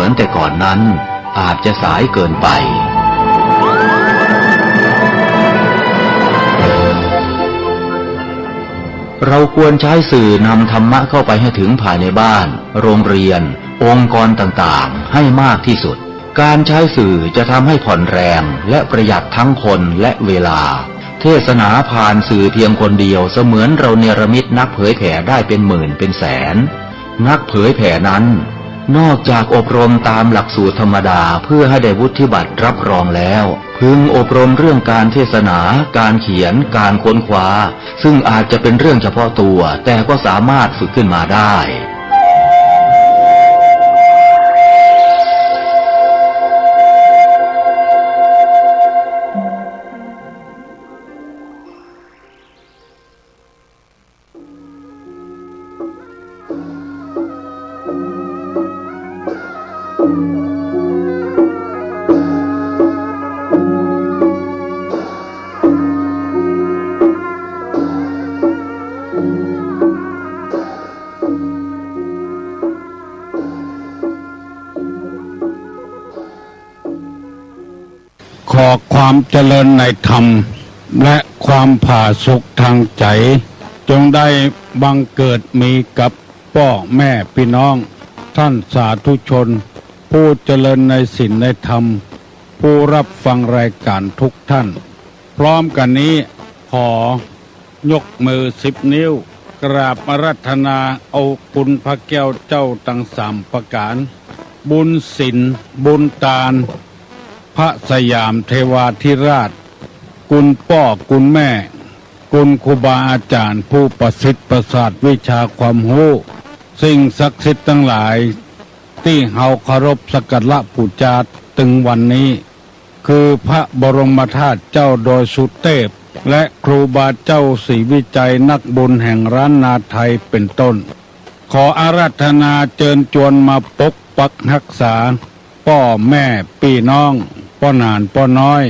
อนแต่ก่อนนั้นอาจจะสายเกินไปเราควรใช้สื่อนำธรรมะเข้าไปให้ถึงภายในบ้านโรงเรียนองค์กรต่างๆให้มากที่สุดการใช้สื่อจะทำให้ผ่อนแรงและประหยัดทั้งคนและเวลาเทศนาผ่านสื่อเพียงคนเดียวเสมือนเราเนรมิตนักเผยแผ่ได้เป็นหมื่นเป็นแสนนักเผยแผ่นั้นนอกจากอบรมตามหลักสูตรธรรมดาเพื่อให้ได้วุฒิบัตรรับรองแล้วพึงอบรมเรื่องการเทศนาการเขียนการค้นคว้าซึ่งอาจจะเป็นเรื่องเฉพาะตัวแต่ก็สามารถฝึกขึ้นมาได้ขอความเจริญในธรรมและความผาสุกทางใจจงได้บังเกิดมีกับพ่อแม่พี่น้องท่านสาธุชนผู้เจริญในศีลในธรรมผู้รับฟังรายการทุกท่านพร้อมกันนี้ขอยกมือ10 นิ้วกราบอาราธนาเอาคุณพระแก้วเจ้าทั้ง3ประการบุญศีลบุญทานพระสยามเทวาธิราชคุณพ่อคุณแม่คุณครูบาอาจารย์ผู้ประสิทธิ์ประสาทวิชาความรู้สิ่งศักดิ์สิทธิ์ทั้งหลายที่เฮาเคารพสักการะบูชาถึงวันนี้คือพระบรมธาตุเจ้าดอยสุเทพและครูบาเจ้าศรีวิจัยนักบุญแห่งร้านนาไทยเป็นต้นขออาราธนาเชิญชวนมาปกปักรักษาพ่อแม่พี่น้องพ่อหนานพ่อน้อย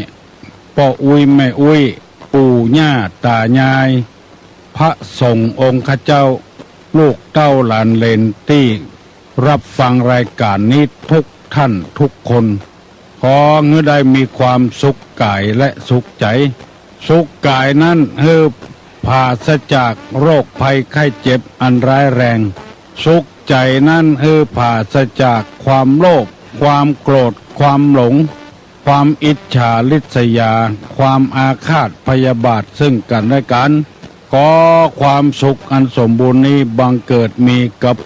พ่ออุ้ยแม่อุ้ยปู่ย่าตายายพระสงฆ์องค์ข้าเจ้าลูกเต้าหลานเลนที่รับฟังรายการนี้ทุกท่านทุกคนขอเงื่อได้มีความสุขกายและสุขใจสุขกายนั้นปราศจากโรคภัยไข้เจ็บอันร้ายแรงสุขใจนั้นปราศจากความโลภความโกรธความหลงความอิจฉาริษยาความอาฆาตพยาบาทซึ่งกันและกันขอความสุขอันสมบูรณ์นี้บังเกิดมีกับ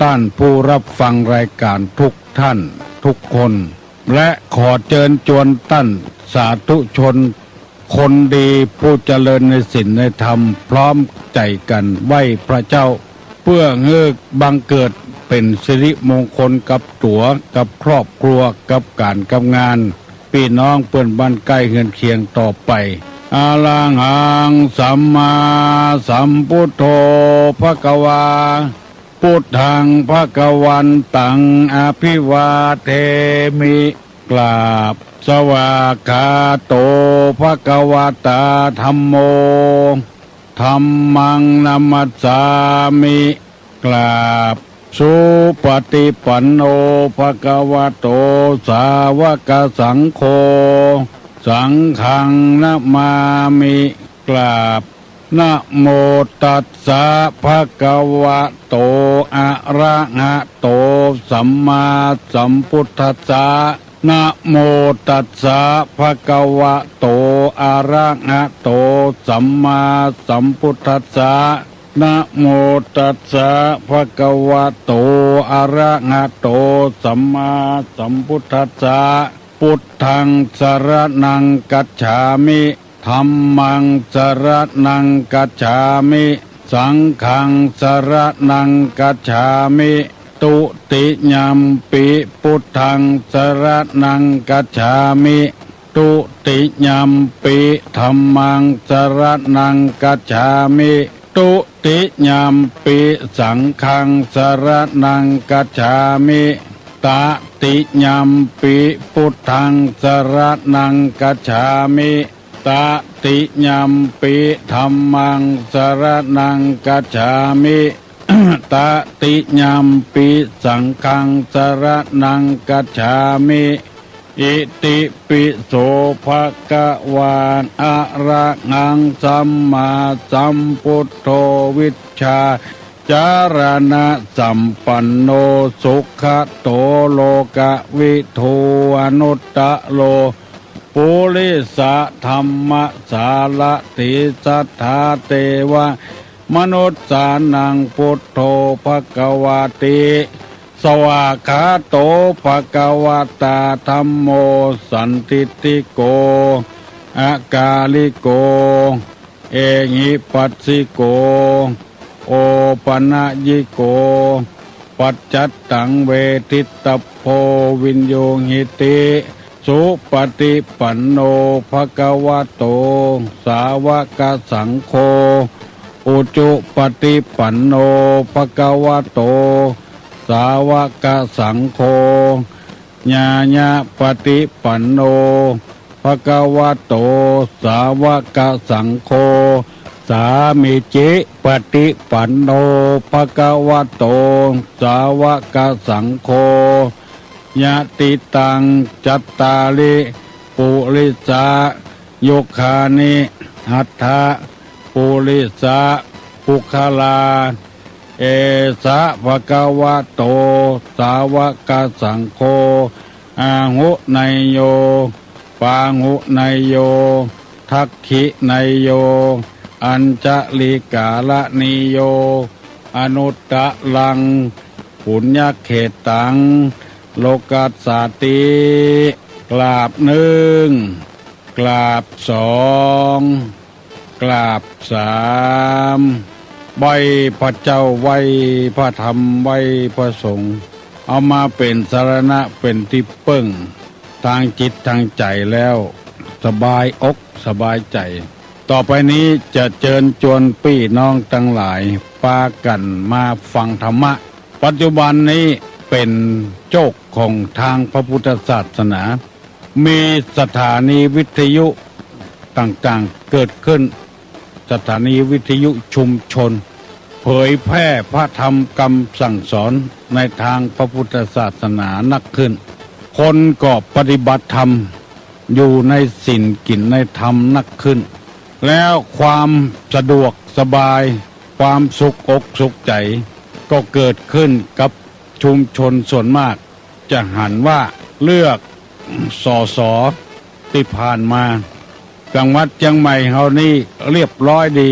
ท่านผู้รับฟังรายการทุกท่านทุกคนและขอเชิญชวนท่านสาธุชนคนดีผู้เจริญในศีลในธรรมพร้อมใจกันไหว้พระเจ้าเพื่อบังเกิดเป็นสิริมงคลกับตัวกับครอบครัวกับการกับงานพี่น้องเพื่อนบ้านใกล้เฮือนเคียงต่อไปอะระหังสัมมาสัมพุทโธภควาพุทธังภควันตังอภิวาเทมิกราบสวากขาโตภควตาธัมโมธัมมังนัมมัสสามิกราบสุปฏิปันโนภควโตสาวกสังโฆสังฆังนะมามิกราบนะโมตัสสะภะคะวะโตอะระหะโตสัมมาสัมพุทธัสสะนะโมตัสสะภะคะวะโตอะระหะโตสัมมาสัมพุทธัสสะนะโมตัสสะภะคะวะโตอะระหะโตสัมมาสัมพุทธัสสะพุทธังสรณังกัจฉามิธัมมังสรณังกัจฉามิสังฆังสรณังกัจฉามิตุติยัมปิพุทธังสรณังกัจฉามิตุติยัมปิธัมมังสรณังกัจฉามิตุติยัมปิสังฆังสรณังกัจฉามิตติยัมปิพุทธังสรณังกัจฉามิตติยัมปิธัมมังสรณังกัจฉามิ ตติยามปิสังฆังสรณังกัจฉามิอิติปิโสภะคะวาอะระหังสัมมาสัมพุทโธวิชชาจารณะสัมปันโนสุขโตโลกวิทูอนุตตะโลปุริสะธรรมสารติสัทธาเทวมนุษย์สานังพุทโธภควาติสวากขาโตภควตาธัมโมสันติติโกอากาลิโกเอหิปัสสิโกโอปนะยิโกปัจจัตตังเวทิตโพวินโยหิติสุปฏิปันโนภควโตสาวกสังโฆอุจุปฏิปันโนภควโตสาวกสังโฆญาญาปฏิปันโนภควโตสาวกสังโฆสามิจิปฏิปันโนภควโตสาวกสังโฆญาติตังจัตตาลิปุริสายุคานิหัตถะปุริสาปุคลาเอสะภะคะวะโตสาวกสังโฆอาหุไนโยปาหุไนโยทักขิไนโยอัญจลิกาลนิโยอนุตตะลังปุญญเขตังโลกัสสาติกราบหนึ่งกราบสองกราบสามไหว้พระเจ้าไหว้พระธรรมไหว้พระสงฆ์เอามาเป็นสรณะเป็นที่ปึ้งทางจิตทางใจแล้วสบายอกสบายใจต่อไปนี้จะเชิญชวนพี่น้องทั้งหลายพากันมาฟังธรรมะปัจจุบันนี้เป็นโจกของทางพระพุทธศาสนามีสถานีวิทยุต่างๆเกิดขึ้นสถานีวิทยุชุมชนเผยแพร่พระธรรมคำสั่งสอนในทางพระพุทธศาสนานักขึ้นคนก็ปฏิบัติธรรมอยู่ในศีลกินในธรรมนักขึ้นแล้วความสะดวกสบายความสุขอกสุขใจก็เกิดขึ้นกับชุมชนส่วนมากจะหันว่าเลือกสสที่ผ่านมาจังหวัดเชียงใหม่เฮานี่เรียบร้อยดี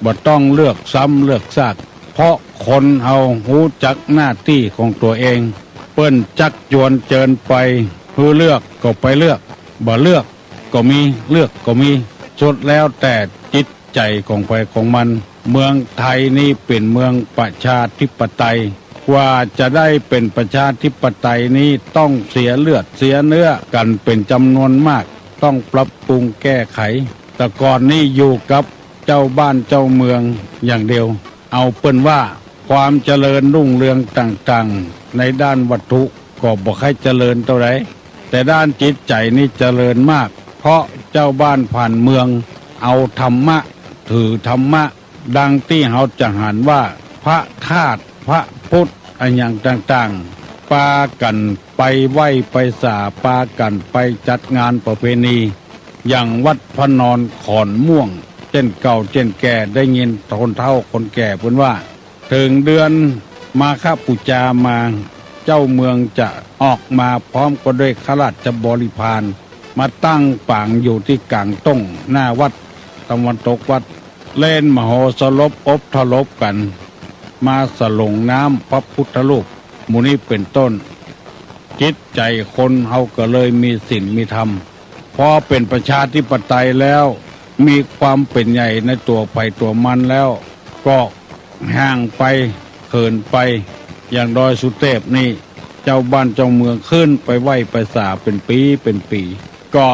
บ่ต้องเลือกซ้ำเลือกซากเพราะคนเฮารู้จักหน้าที่ของตัวเองเปิ้นจักจวนเจิญไปคือเลือกก็ไปเลือกบ่เลือกก็มีเลือกก็มีสุดแล้วแต่จิตใจของใครของมันเมืองไทยนี่เป็นเมืองประชาธิปไตยกว่าจะได้เป็นประชาธิปไตยนี้ต้องเสียเลือดเสียเนื้อกันเป็นจำนวนมากต้องปรับปรุงแก้ไขแต่ก่อนนี้อยู่กับเจ้าบ้านเจ้าเมืองอย่างเดียวเอาเปิ้นว่าความเจริญรุ่งเรืองต่างๆในด้านวัตถุก็บ่ค่อยเจริญเท่าไหร่แต่ด้านจิตใจนี่เจริญมากเพราะเจ้าบ้านผ่านเมืองเอาธรรมะถือธรรมะดังที่เขาจะหันว่าพระธาตุพระพุทธอันอย่างต่างๆปากันไปไหว้ไปสาปากันไปจัดงานประเพณีอย่างวัดพระนอนขอนม่วงเช่นเก่าเช่นแก่ได้ยินคนเฒ่าคนแก่พูดว่าถึงเดือนมาฆบูชามาเจ้าเมืองจะออกมาพร้อมกันด้วยข้าราชบริพารมาตั้งปางอยู่ที่กลางต้งหน้าวัดตะวันตกวัดเล่นมโหสลบอบทลบกันมาสลงน้ำพระพุทธรูปหมู่นี้เป็นต้นจิตใจคนเฮาก็เลยมีศีลมีธรรมพอเป็นประชาธิปไตยแล้วมีความเป็นใหญ่ในตัวไปตัวมันแล้วก็ห่างไปเขินไปอย่างดอยสุเทพนี่เจ้าบ้านเจ้าเมืองขึ้นไปไหว้ไปสาเป็นปีก็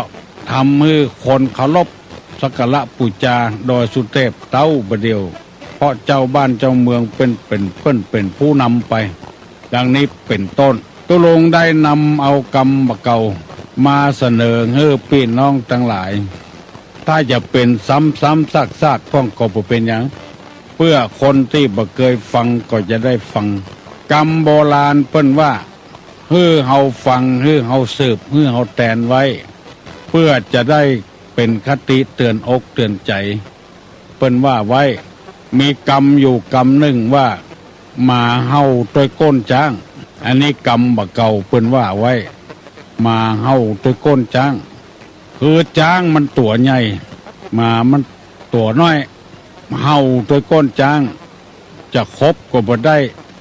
ทำมือคนเคารพสักการะบูชาดอยสุเทพเต้าประเดียวเพราะเจ้าบ้านเจ้าเมืองเป็นผู้นำไปดังนี้เป็นต้นตุลงได้นำเอากรรมเก่ามาเสนอให้พี่น้องทั้งหลายถ้าจะเป็นซ้ำๆซากๆพ้องก็บ่เป็นหยัง เพื่อคนที่บ่เคยฟังก็จะได้ฟังกรรมโบราณเปิ้นว่าฮื้อเฮาฟังฮื้อเฮาสืบฮื้อเฮาแตนไว้เพื่อจะได้เป็นคติเตือนอกเตือนใจเปิ้นว่าไว้มีกรรมอยู่กรรมหนึ่งว่าหมาเฮาต้วยก้นจ้างอันนี้กรรมบ่เก่าเปิ้นว่าไว้หมาเฮาต้วยก้นจ้างคือจ้างมันตัวใหญ่หมามันตัวน้อยเฮาต้วยก้นจ้างจะคบก็บ่ได้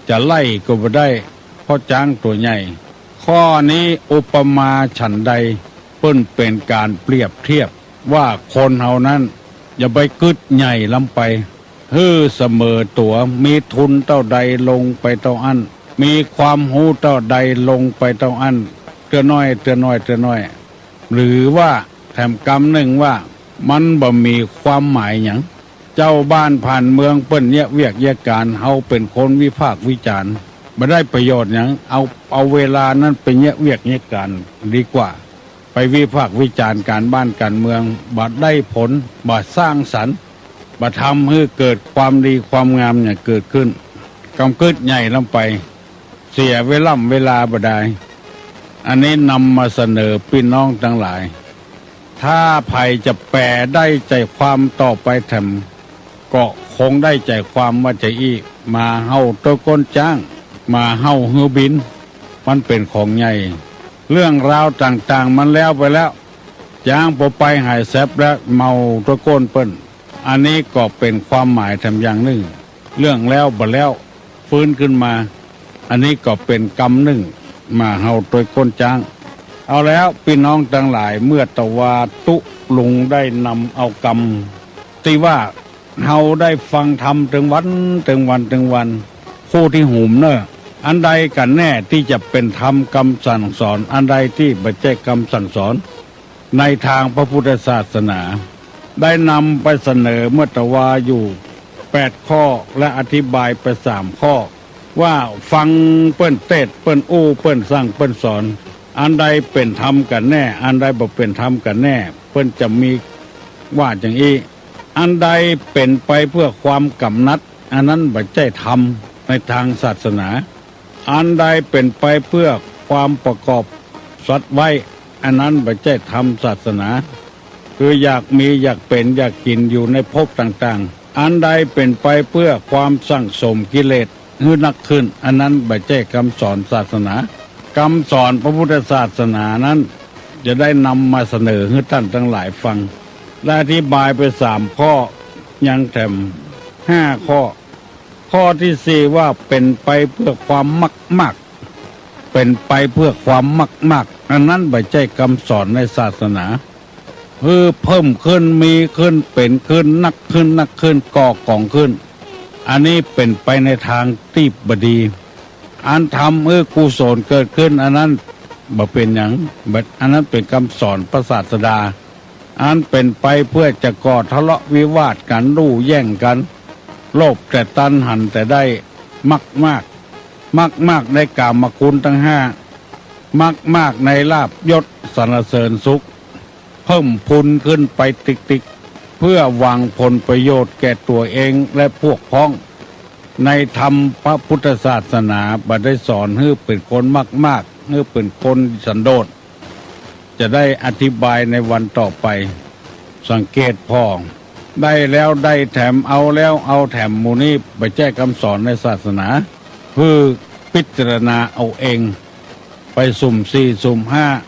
จะไล่ก็บ่ได้เพราะจ้างตัวใหญ่ข้อนี้อุปมาฉันใดเปิ้นเป็นการเปรียบเทียบว่าคนเฮานั้นอย่าไปกึดใหญ่ลำไปฮื้อเสมอตัวมีทุนเท่าใดลงไปเท่าอันมีความรู้เท่าใดลงไปเท่าอันเตือน้อยเตือน้อยเตือน้อยหรือว่าแถมกรรมหนึ่งว่ามันบ่มีความหมายหยังเจ้าบ้านผ่านเมืองเปิ้นเนี่ยเวียกแยกการเฮาเป็นคนวิพากษ์วิจารณ์บ่ได้ประโยชน์หยังเอาเวลานั้นไปเนี่ยเวียกแยกการดีกว่าไปวิพากษ์วิจารณ์การบ้านการเมืองบ่ได้ผลบ่สร้างสรรค์บ่ทำให้เกิดความดีความงามเนี่ยเกิดขึ้นกำกึดใหญ่ลงไปเสียเวลาบ่ได้อันนี้นำมาเสนอพี่น้องทั้งหลายถ้าภัยจะแปลได้ใจความต่อไปทำก็คงได้ใจความว่าจะอีมาเฮาตัวก้นจ้างมาเฮาฮือบินมันเป็นของใหญ่เรื่องราวต่างๆมันแล้วไปแล้วจ้างพอไปหายแซบแล้วเมาตัวก้นเปิ้นอันนี้ก็เป็นความหมายทำอย่างหนึ่งเรื่องแล้วบ่แล้วฟื้นขึ้นมาอันนี้ก็เป็นกรรมหนึ่งมาเฮาตัวก้นจ้างเอาแล้วพี่น้องทั้งหลายเมื่อตะวาตุลุงได้นำเอากรรมที่ว่าเฮาได้ฟังธรรมถึงวันคู่ที่หุมเนอะอันใดกันแน่ที่จะเป็นธรรมคำสั่งสอนอันใดที่บ่ใช่คำสั่งสอนในทางพระพุทธศาสนาได้นำไปเสนอเมื่อตะวาอยู่8ข้อและอธิบายไป3ข้อว่าฟังเปิ้นเทศเปิ้นอู้เปิ้นสั่งเปิ้นสอนอันใดเป็นธรรมกันแน่อันใดบ่เป็นธรรมกันแน่เปิ้นจะมีว่าอย่างนี้อันใดเป็นไปเพื่อความกำนัดอันนั้นบ่ใช่ธรรมในทางศาสนาอันใดเป็นไปเพื่อความประกอบสัตว์ไว้อันนั้นบ่ใช่ธรรมศาสนาคืออยากมีอยากเป็นอยากกินอยู่ในภพต่างๆอันใดเป็นไปเพื่อความสั่งสมกิเลสให้นักขึ้นอันนั้นบ่ใช่คำสอนศาสนาคำสอนพระพุทธศาสนานั้นจะได้นำมาเสนอให้ท่านทั้งหลายฟังและอธิบายไป3ข้อยังแถม5ข้อข้อที่4ว่าเป็นไปเพื่อความมากเป็นไปเพื่อความมากอันนั้นไม่ใช่คำสอนในศาสนาเพิ่มขึ้นมีขึ้นเป็นขึ้นนักขึ้นก่อกองขึ้นอันนี้เป็นไปในทางที่บดีอันทำกุศลเกิดขึ้นอันนั้นบ่เป็นอย่างอันนั้นเป็นคำสอนพระศาสดาอันเป็นไปเพื่อจะก่อทะเลาะวิวาทกันรู้แย่งกันโลภแต่ตัณหันแต่ได้มากในกามคุณทั้ง5มากในลาภยศสรรเสริญสุขเพิ่มพูนขึ้นไปติ๊กเพื่อหวังผลประโยชน์แก่ตัวเองและพวกพ้องในธรรมพระพุทธศาสนาบ่ได้สอนให้เป็นคนมากให้เป็นคนสันโดษจะได้อธิบายในวันต่อไปสังเกตพ้องได้แล้วได้แถมเอาแล้วเอาแถมหมู่นี้บ่ใช่คำสอนในศาสนาคือพิจารณาเอาเองไปสุ่ม4สุ่ม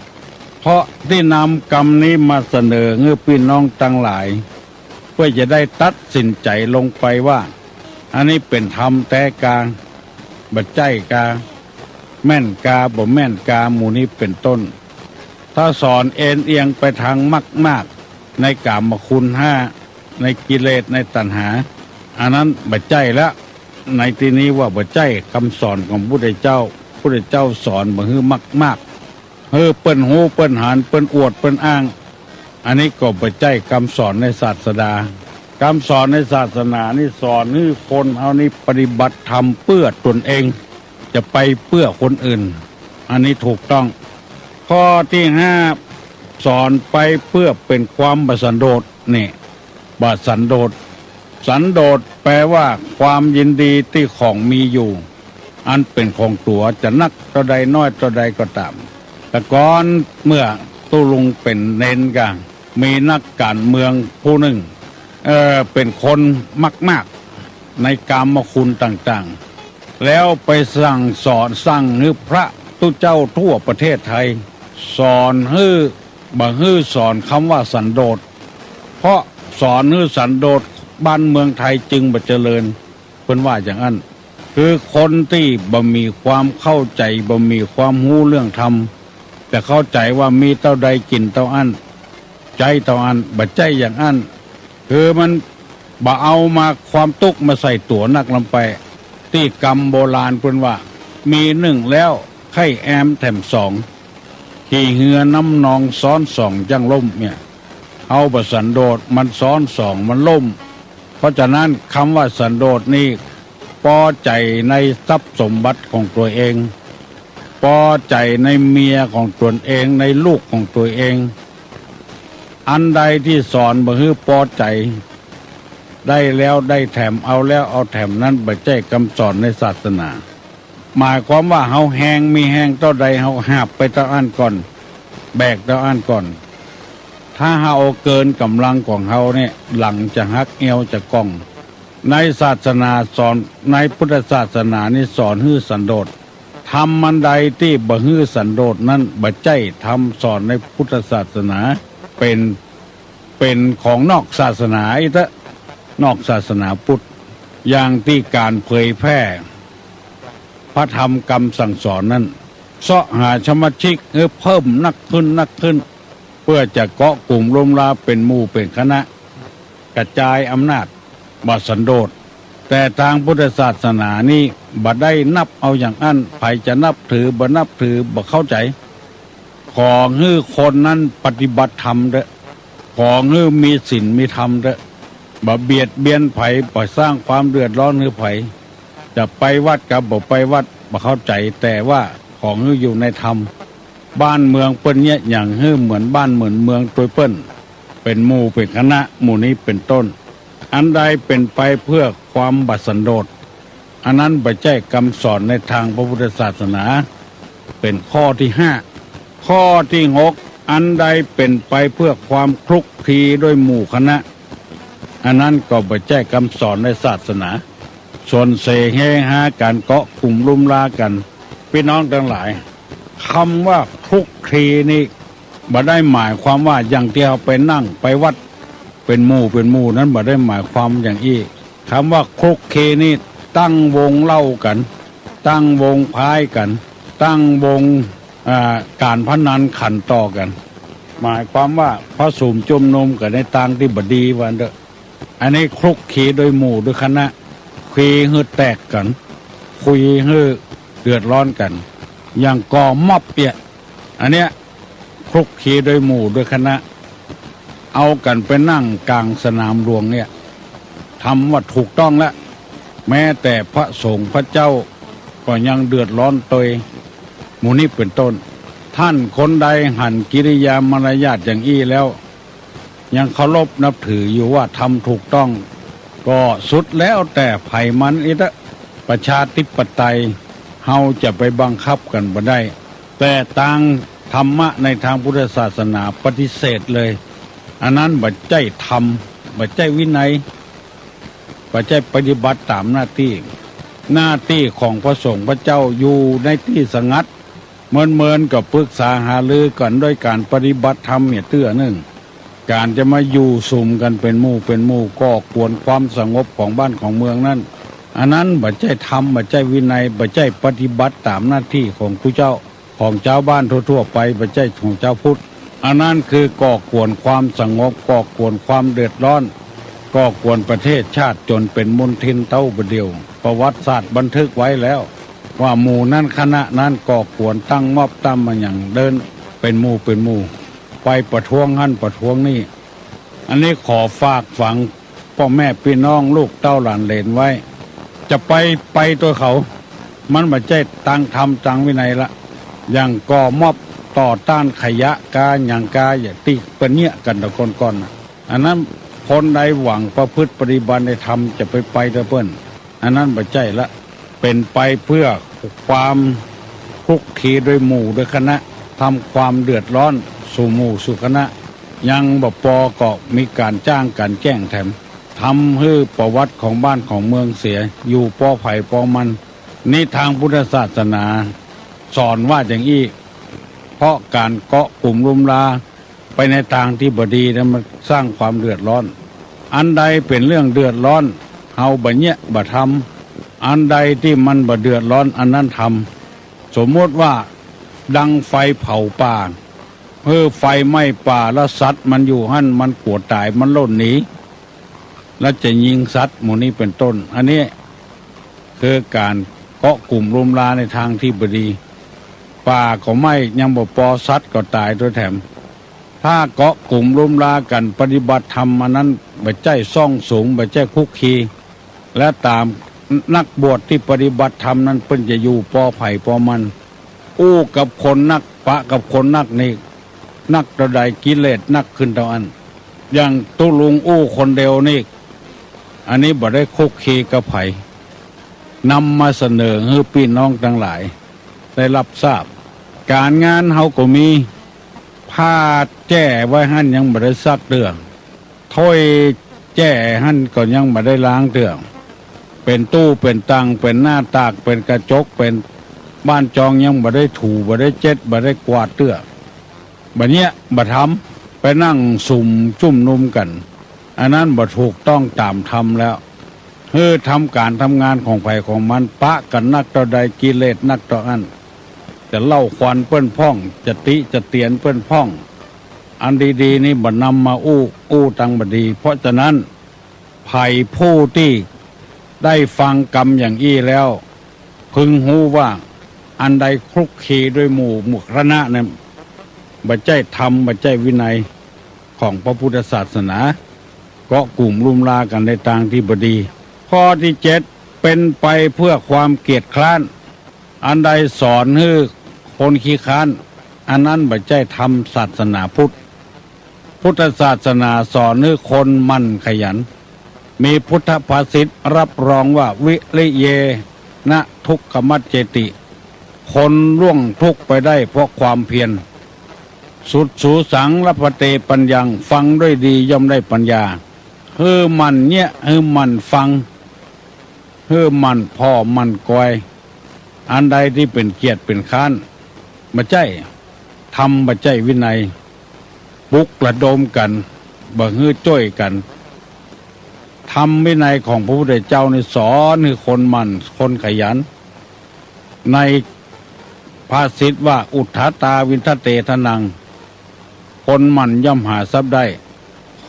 5เพราะที่นำกรรมนี้มาเสนอให้พี่น้องทั้งหลายเพื่อจะได้ตัดสินใจลงไปว่าอันนี้เป็นธรรมแต่กาบ่ใช่กาแม่นกาบ่แม่นกาหมู่นี้เป็นต้นถ้าสอนเอ็นเอียงไปทางมากในกามคุณ5ในกิเลสในตัณหาอันนั้นบ่ใช่แล้วในที่นี้ว่าบ่ใช่คำสอนของพระพุทธเจ้าสอนบ่ฮื้อมากเปิ้นหูเปิ้นหานเปิ้นอวดเปิ้นอ้างอันนี้ก็บ่ใช่คำสอนในศาสดาคำสอนในศาสนานี่สอนให้คนเอานี่ปฏิบัติธรรมเพื่อตนเองจะไปเพื่อคนอื่นอันนี้ถูกต้องข้อที่5สอนไปเพื่อเป็นความบสันโดษนี่บสันโดษ สันโดษแปลว่าความยินดีที่ของมีอยู่อันเป็นของตัวจะนักต่อใดน้อยต่อใดก็ตามแต่ก่อนเมื่อตุลุงเป็นเนนกันมีนักการเมืองผู้หนึ่งเป็นคนมากๆในกามคุณต่างๆแล้วไปสั่งสอนสั่งให้พระตุเจ้าทั่วประเทศไทยสอนให้สอนคำว่าสันโดษเพราะสอนให้สันโดษบ้านเมืองไทยจึงบ่เจริญเพิ่นว่าอย่างนั้นคือคนที่บ่มีความเข้าใจบ่มีความรู้เรื่องธรรมแต่เข้าใจว่ามีเท่าใดกินเท่าอันใจเท่าอันบ่ใจอย่างอันคือมันบ่เอามาความตุกมาใส่ตัวนักลำไปที่กรรมโบราณเพิ่นว่ามีหนึ่งแล้วไข่แอมแถมสองขี่เหือน้ำนองซ้อนสองจังล่มเนี่ยเอาบ่สันโดษมันซ้อนสองมันล่มเพราะฉะนั้นคำว่าสันโดษนี่พอใจในทรัพย์สมบัติของตัวเองพอใจในเมียของตนเองในลูกของตัวเองอันใดที่สอนบ่ฮื้อพอใจได้แล้วได้แถมเอาแล้วเอาแถมนั้นบ่ใช่คำสอนในศาสนาหมายความว่าเฮาแหงมีแหงเท่าใดเฮาหาบไปเท่าอันก่อนแบกเท่าอันก่อนถ้าเฮาเกินกำลังของเฮาเนี่ยหลังจะหักเอวจะก้องในศาสนาสอนในพุทธศาสนานี่สอนฮื้อสันโดษทำมันใดที่บ่ฮื้อสันโดษนั้นบ่ใช่ทำสอนในพุทธศาสนาเป็นของนอกศาสนาอีกนอกศาสนาพุทธอย่างที่การเผยแพร่พระธรรมคำสั่งสอนนั้นเสาะหาสมาชิกเพิ่มนักขึ้นเพื่อจะเกาะกลุ่มรวมลาเป็นหมู่เป็นคณะกระจายอำนาจบ่สันโดษแต่ทางพุทธศาสนานี่บ่ได้นับเอาอย่างอั้นไผจะนับถือบ่นับถือบ่เข้าใจของฮื้อคนนั้นปฏิบัติธรรมเด้อของฮื้อมีศีลมีธรรมเด้อบ่เบียดเบียนไผบ่สร้างความเดือดร้อนให้ไผจะไปวัดกับบ่ไปวัดบ่เข้าใจแต่ว่าของฮื้ออยู่ในธรรมบ้านเมืองเปิ้นเนี่ยอย่างฮื้อเหมือนบ้านเหมือนเมืองตัวเปิ้นเป็นหมู่เป็นคณะหมู่นี้เป็นต้นอันใดเป็นไปเพื่อความบัดสันโดษอันนั้นบ่ใช่คำสอนในทางพระพุทธศาสนาเป็นข้อที่5ข้อที่6อันใดเป็นไปเพื่อความคลุกคลีด้วยหมู่คณะอันนั้นก็บ่ใช่คำสอนในศาสนาส่วนเสเฮหาการเกาะกลุ่มรุมลากันพี่น้องทั้งหลายคำว่าคลุกคลีนี่บ่ได้หมายความว่าอย่างที่เราไปนั่งไปวัดเป็นหมู่นั้นบ่ได้หมายความอย่างอี้คำว่าคลุกคลีนี่ตั้งวงเล่ากันตั้งวงพายกันตั้งวงการพนันขันต่อกันหมายความว่าพระสุมจุมนุมกันในทางที่บดีวันเด้ออันนี้คลุกคลีโดยหมู่ด้วยคณะคุยฮือแตกกันคุยฮือเดือดร้อนกันอย่างก่อม็อบเนี่ยอันเนี้ยคลุกคลีโดยหมู่ด้วยคณะเอากันไปนั่งกลางสนามหลวงเนี่ยทำว่าถูกต้องแล้วแม้แต่พระสงฆ์พระเจ้าก็ยังเดือดร้อนตัวหมู่นี้เป็นต้นท่านคนใดหันกิริยามารยาทอย่างอี้แล้วยังเคารพนับถืออยู่ว่าทำถูกต้องก็สุดแล้วแต่ไผมันอีกประชาธิปไตยเฮาจะไปบังคับกันบ่ได้แต่ทางธรรมะในทางพุทธศาสนาปฏิเสธเลยอันนั้นบ่ใช่ธรรมบ่ใช่วินัยบ่ใช่ปฏิบัติตามหน้าที่ของพระสงฆ์พระเจ้าอยู่ในที่สงัดเมินกับปรึกษาหารือกันด้วยการปฏิบัติธรรมเนี่ยเตื้อหนึ่งการจะมาอยู่สุมกันเป็นหมู่ก็กวนความสงบของบ้านของเมืองนั้นอันนั้นบ่ใช่ธรรมบ่ใช่วินัยบ่ใช่ปฏิบัติตามหน้าที่ของผู้เจ้าของเจ้าบ้านทั่วๆไปบ่ใช่ของเจ้าพุทธอันนั้นคือก่อกวนความสงบก่อกวนความเดือดร้อนก่อกวนประเทศชาติจนเป็นมลทินเต้าบเดียวประวัติศาสตร์บันทึกไว้แล้วว่าหมู่นั้นคณะนั้นก่อกวนตั้งม็อบตั้มมาอย่างเดินเป็นหมู่ไปประท้วงหั่นประท้วงนี่อันนี้ขอฝากฝังพ่อแม่พี่น้องลูกเต้าหลานเหลนไว้จะไปตัวเขามันไม่ใช่ตั้งธรรมตั้งวินัยละอย่างก่อม็อบต่อต้านขยะกาอย่างกาอย่าตีเป็นเนี่ยกันตะก่อนอันนั้น คนใดหวังประพฤติปฏิบัติในธรรมจะไปเถอะเพิ่นอันนั้นบ่ใช่ละเป็นไปเพื่อความคลุกคลีโดยหมู่โดยคณะทำความเดือดร้อนสู่หมู่สู่คณะยังบ่ปอก็มีการจ้างการแจ้งแถมทำให้ประวัติของบ้านของเมืองเสียอยู่ปอไผ่ปอมันนี่ทางพุทธศาสนาสอนว่าอย่างอี้เพราะการเกาะกลุ่มรุมลาไปในทางที่บดีนั้นมันสร้างความเดือดร้อนอันใดเป็นเรื่องเดือดร้อนเฮาบ่เนี่ยบ่ทำอันใดที่มันบ่เดือดร้อนอันนั้นทำสมมติว่าดังไฟเผาป่าไฟไหม้ป่าแล้วสัตว์มันอยู่หั่นมันกลัวตายมันล่นหนีแล้วจะยิงสัตว์หมู่นี้เป็นต้นอันนี้คือการเกาะกลุ่มรุมลาในทางที่บดีป่าก็ไหม้ยังบ่ปอสัตว์ก็ตายด้วยแถมถ้าเกาะกลุ่มรุมลากันปฏิบัติธรรมอันนั้นบ่ใจซ่องสูงบ่ใจคุกคีและตามนักบวชที่ปฏิบัติธรรมนั้นเพิ่นจะอยู่ปอไผ่ปอมันอู้กับคนนักปะกับคนนักนี่นักตะใดกิเลสนักขึ้นเท่าอันอย่างตุลุงอู้คนเดียวนี่อันนี้บ่ได้คุกคีกับไผนำมาเสนอให้พี่น้องทั้งหลายได้รับทราบการงานเฮาก็มีผ้าแจ้ไว้หั่นยังบ่ได้ซักเตื้อถ้วยแจ้หั่นก็ยังบ่ได้ล้างเตื้อเป็นตู้เป็นตังเป็นหน้าตากเป็นกระจกเป็นบ้านจองยังบ่ได้ถูบ่ได้เจ็ดบ่ได้กวาดเตื้อบัดเนี้ยบ่ทำไปนั่งสุ่มจุ่มนุมกันอันนั้นบ่ถูกต้องตามธรรมแล้วทำการทำงานของไผของมันปะกันนักต่อใดกิเลสนักต่ออันจะเล่าควันเปิ้นพ่องจะติจะเตียนเปิ้นพ่องอันดีๆนี่บ่นำมาอู้ตังบ่ดีเพราะฉะนั้นไผ่ผู้ที่ได้ฟังกรรมอย่างอี้แล้วพึงรู้ว่าอันใดคลุกคลีด้วยหมู่คณะนั้นบ่ใช่ธรรมบ่ใช่วินัยของพระพุทธศาสนาเกาะกลุ่มรุมลากันในทางที่บดีข้อที่7เป็นไปเพื่อความเกียจคร้านอันใดสอนให้คนขี้ค้านอันนั้นบ่ใช่ธรรมศาสนาพุทธศาสนาสอนให้คนมั่นขยันมีพุทธภาษิตรับรองว่าวิริเยนะทุกขมัจเจติคนล่วงทุกข์ไปได้เพราะความเพียรสุดสูสังรัพเตปัญญังฟังด้วยดีย่อมได้ปัญญามันเนี่ยมันฟังมันพ่อมันกอยอันใดที่เป็นเกียรติเป็นค้านบ่ใช่ทำบ่ใช่วินัยปลุกระดมกันบ่ฮื้อจ้อยกันทำวินัยของพระพุทธเจ้าในสอนให้คนมันคนขยันในภาษิตว่าอุทธาตาวินทเตทนังคนมันย่อมหาทรัพย์ได้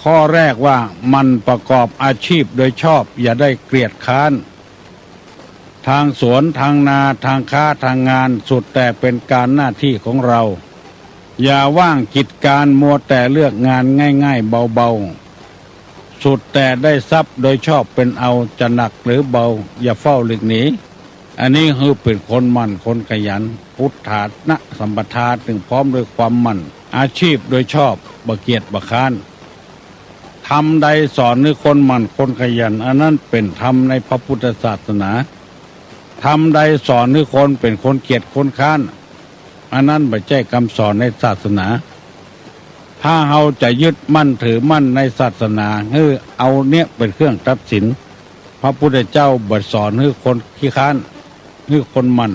ข้อแรกว่ามันประกอบอาชีพโดยชอบอย่าได้เกลียดค้านทางสวนทางนาทางค้าทางงานสุดแต่เป็นการหน้าที่ของเราอย่าว่างกิจการมัวแต่เลือกงานง่ายๆเบาๆสุดแต่ได้ทรัพย์โดยชอบเป็นเอาจะหนักหรือเบาอย่าเฝ้าหลีกหนีอันนี้คือเป็นคนมั่นคนขยันพุทธานะสัมปทาถึงพร้อมด้วยความมั่นอาชีพโดยชอบบ่เกียจบ่ค้านธรรมใดสอนให้คนมั่นคนขยันอันนั้นเป็นธรรมในพระพุทธศาสนาธรรมใดสอนให้คนเป็นคนเกียจคนค้านอันนั้นบ่ใช่คำสอนในศาสนาถ้าเราจะยึดมั่นถือมั่นในศาสนาเอาเนี่ยเป็นเครื่องตัดสินพระพุทธเจ้าบ่สอนให้คนขี้ค้านให้คนมั่น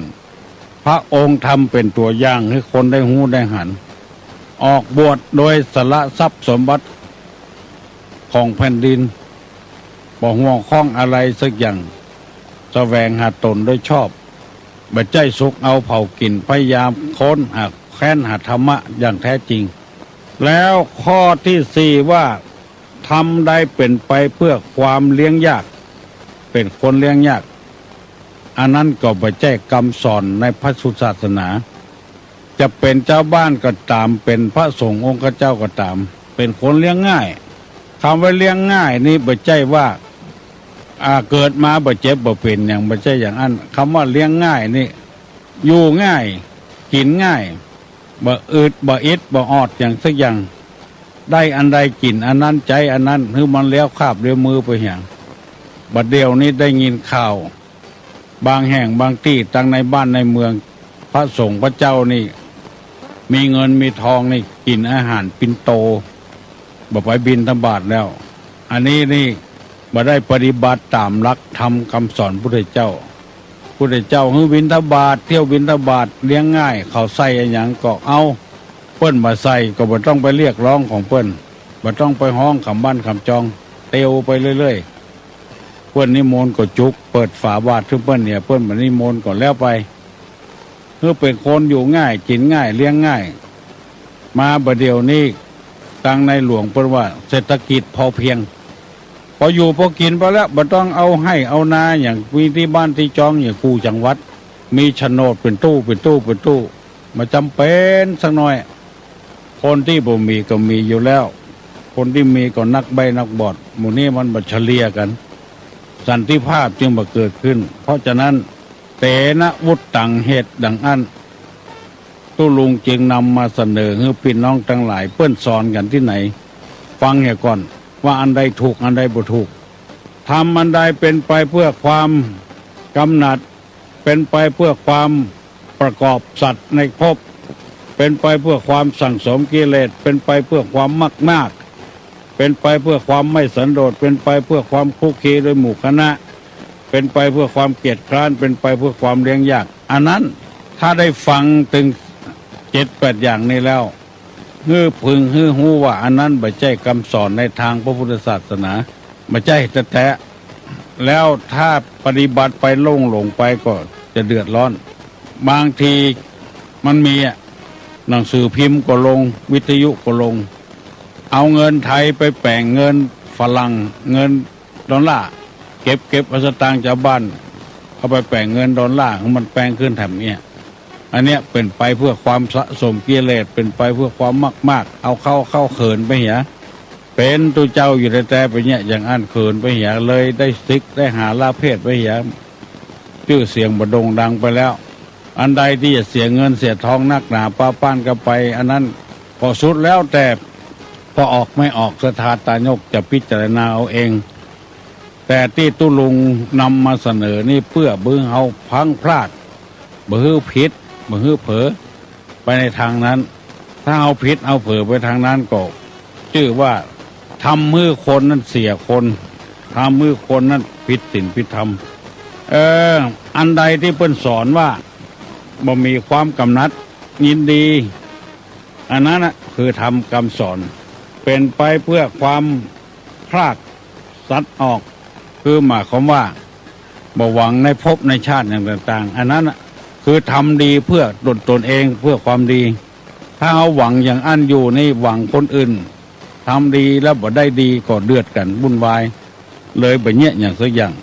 พระองค์ทำเป็นตัวอย่างให้คนได้หูได้หันออกบวชโดยสละทรัพย์สมบัติของแผ่นดินบ่ห่วงข้องอะไรสักอย่างแสวงหาตนโดยชอบบ่ใจสุกเอาเผากินพยายามค้นหาแค้นหาธรรมะอย่างแท้จริงแล้วข้อที่4ว่าทำได้เป็นไปเพื่อความเลี้ยงยากเป็นคนเลี้ยงยากอันนั้นก็บ่ใช่คำสอนในพระพุทธศาสนาจะเป็นเจ้าบ้านก็ตามเป็นพระสงฆ์องค์เจ้าก็ตามเป็นคนเลี้ยงง่ายคำว่าเลี้ยงง่ายนี่บ่ใช่ว่าเกิดมาบ่เจ็บบ่เป็นอย่างบ่ใช่อย่างนั้นคำว่าเลี้ยงง่ายนี่อยู่ง่ายกินง่ายบ่อืดบ่อิดบ่ออดอย่างสักอย่าง ได้อันใดกินอันนั้นใจอันนั้นคือมันเลี้ยวคาบเลี้ยวมือไปอย่างบัดเดียวนี้ได้ยินข่าว บางแห่งบางที่ตั้งในบ้านในเมืองพระสงฆ์พระเจ้านี่มีเงินมีทองนี่กินอาหารปิ่นโตบ่ไปบิณฑบาตแล้วอันนี้นี่บ่ได้ปฏิบัติตามหลักธรรมคำสอนพุทธเจ้าพุทธเจ้าคือบิณฑบาตเที่ยวบิณฑบาตเลี้ยงง่ายเขาใส่อะไรอย่างก็เอาเปิ้นมาใส่ก็บ่ต้องไปเรียกร้องของเปิ้นบ่ต้องไปห้องคำบ้านคำจองเตียวไปเรื่อยๆเปิ้นนิมนต์ก็จุกเปิดฝาบาตรทุกเปิ้นเนี่ยเปิ้นมานิมนต์ก็แล้วไปเพื่อเป็นคนอยู่ง่ายกินง่ายเลี้ยงง่ายมาบัดเดี๋ยวนี้ตั้งในหลวงเปิ้นว่าเศรษฐกิจพอเพียงพออยู่พอกินไปแล้วบ่ต้องเอาให้เอานาอย่างมีที่บ้านที่จองอย่างกูจังหวัดมีโฉนดเป็นตู้มาจำเป็นสักหน่อยคนที่บ่มีก็มีอยู่แล้วคนที่มีก็นักใบนักบอดหมู่นี้มันบัเฉลี่ยกันสันติภาพจึงบ่เกิดขึ้นเพราะฉะนั้นเตนะวุตตังเหตุดังอันตุลุงจึงนำมาเสนอให้พี่น้องทั้งหลายเปิ้นสอนกันที่ไหนฟังให้ก่อนว่าอันใดถูกอันใดบ่ถูกทำอันใดเป็นไปเพื่อความกำหนัดเป็นไปเพื่อความประกอบสัตว์ในภพเป็นไปเพื่อความสั่งสมกิเลสเป็นไปเพื่อความมากเป็นไปเพื่อความไม่สันโดษเป็นไปเพื่อความคุกคีโดยหมู่คณะเป็นไปเพื่อความเกียรติคร้านเป็นไปเพื่อความเลี้ยงยากอันนั้นถ้าได้ฟังถึง7-8อย่างนี้แล้วฮื้อพึงฮื้อหู้ว่าอันนั้นไม่ใช่คำสอนในทางพระพุทธศาสนาไม่ใช่แท้ๆแล้วถ้าปฏิบัติไปหลงไปก็จะเดือดร้อนบางทีมันมีหนังสือพิมพ์ก็ลงวิทยุก็ลงเอาเงินไทยไปแปลงเงินฝรั่งเงินดอลลาร์เก็บเอาสตางค์ชาวบ้านเอาไปแปลงเงินดอลลาร์มันแปลงขึ้นแถมเนี่ยอันเนี้ยเป็นไปเพื่อความสะสมกิเลสเป็นไปเพื่อความมากเอาเข้าเขินไปเหียเป็นตัวเจ้าอยู่แต่ไปเนี่ยอย่างอันเขินไปเหียเลยได้ซิกได้หาลาเพศไปเหียชื่อเสียงบดงดังไปแล้วอันใดที่จะเสียเงินเสียทองนักหนาป้าป้านกันไปอันนั้นพอสุดแล้วแต่พอออกไม่ออกสถาตายกจะพิจารณาเอาเองแต่ที่ตุลุงนำมาเสนอนี่เพื่อบื้อเฮาพังพลาดบื้อผิดบื้อเผลอไปในทางนั้นถ้าเอาผิดเอาเผลอไปทางนั้นก็ชื่อว่าทำมือคนนั้นเสียคนทำมือคนนั้นผิดศีลผิดธรรมอันใดที่เพิ่นสอนว่าบ่มีความกำนัดยินดีอันนั้นคือทำคำสอนเป็นไปเพื่อความพลากสัตว์ออกคือหมายความว่าบ่หวังในภพในชาติอย่างต่างๆอันนั้นคือทำดีเพื่อตนเองเพื่อความดีถ้าเอาหวังอย่างอันอยู่ในหวังคนอื่นทำดีแล้วบ่ได้ดีก็เดือดกันวุ่นวายเลยไปเนี่ยอย่างสักอย่าง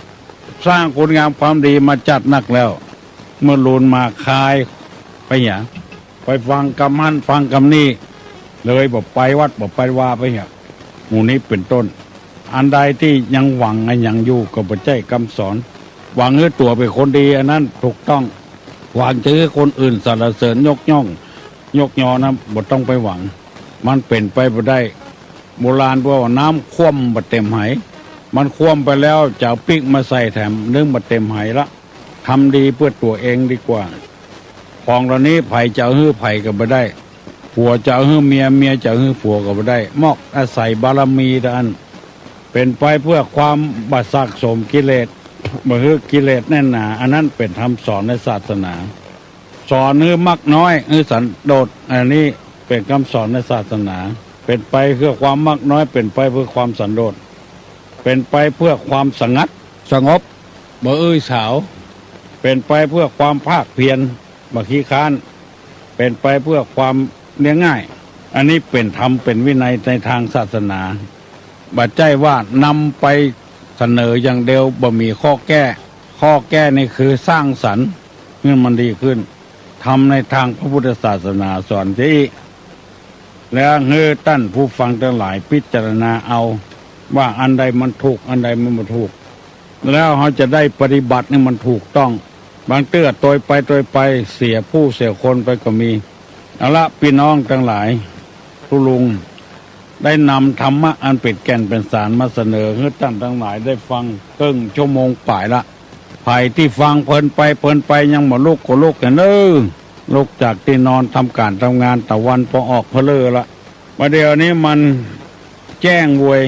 สร้างคุณงามความดีมาจัดนักแล้วเมื่อลูนมาคายไปอย่างไปฟังกำหันฟังกำนี้เลยบอกไปวัดบอกไปว่าไปอย่างหมู่นี้เป็นต้นอันใดที่ยังหวังยังอยู่ก็บ่ใช่คำสอนหวังให้ตัวเป็นคนดีอันนั้นถูกต้องหวังจะให้คนอื่นสรรเสริญยกย่องยกยอนะบ่ต้องไปหวังมันเป็นไปบ่ได้โบราณว่าน้ำคว่ำบ่เต็มไหมันคว่ำไปแล้วจะเอาปิ๊กมาใส่แถมนึ่งบ่เต็มไหละทำดีเพื่อตัวเองดีกว่าของเหล่านี้ไผ่จะเอาฮื้อไผ่ก็บ่ได้ผัวจะเอาฮื้อเมียเมียจะเอาฮื้อผัวก็บ่ได้มอกอาศัยบารมีดันเป็นไปเพื่อความบัดซักสมกิเลสบ่ฮื้อกิเลสแน่นหนาอันนั้นเป็นคำสอนในศาสนาสอนฮื้อมักน้อยฮื้อสันโดษอันนี้เป็นคำสอนในศาสนาเป็นไปเพื่อความมักน้อยเป็นไปเพื่อความสันโดษเป็นไปเพื่อความสงัดสงบบ่สาวเป็นไปเพื่อความภาคเพียรบ่ขี้ค้านเป็นไปเพื่อความเลี้ยงง่ายอันนี้เป็นธรรมเป็นวินัยในทางศาสนาบัดใจว่านำไปเสนออย่างเดียวบ่มีข้อแก้นี่คือสร้างสรรค์เมื่อมันดีขึ้นทำในทางพระพุทธศาสนาสอนที่แล้วท่านผู้ฟังทั้งหลายพิจารณาเอาว่าอันใดมันถูกอันใดมันไม่ถูกแล้วเขาจะได้ปฏิบัตินี่มันถูกต้องบางเตื้อโดยไปเสียผู้เสียคนไปก็มีเอาละพี่น้องทั้งหลายทุลุง ได้นำธรรมะอันเป็นแก่นเป็นสารมาเสนอให้ท่านทั้งหลายได้ฟังครึ่งชั่วโมงป่ายละไผ่ที่ฟังเพลินไปยังหมดลูกก็ลูกกันลูกจากที่นอนทำการทำงานตะวันพอออกเพลอละมาเดี๋ยวนี้มันแจ้งเวย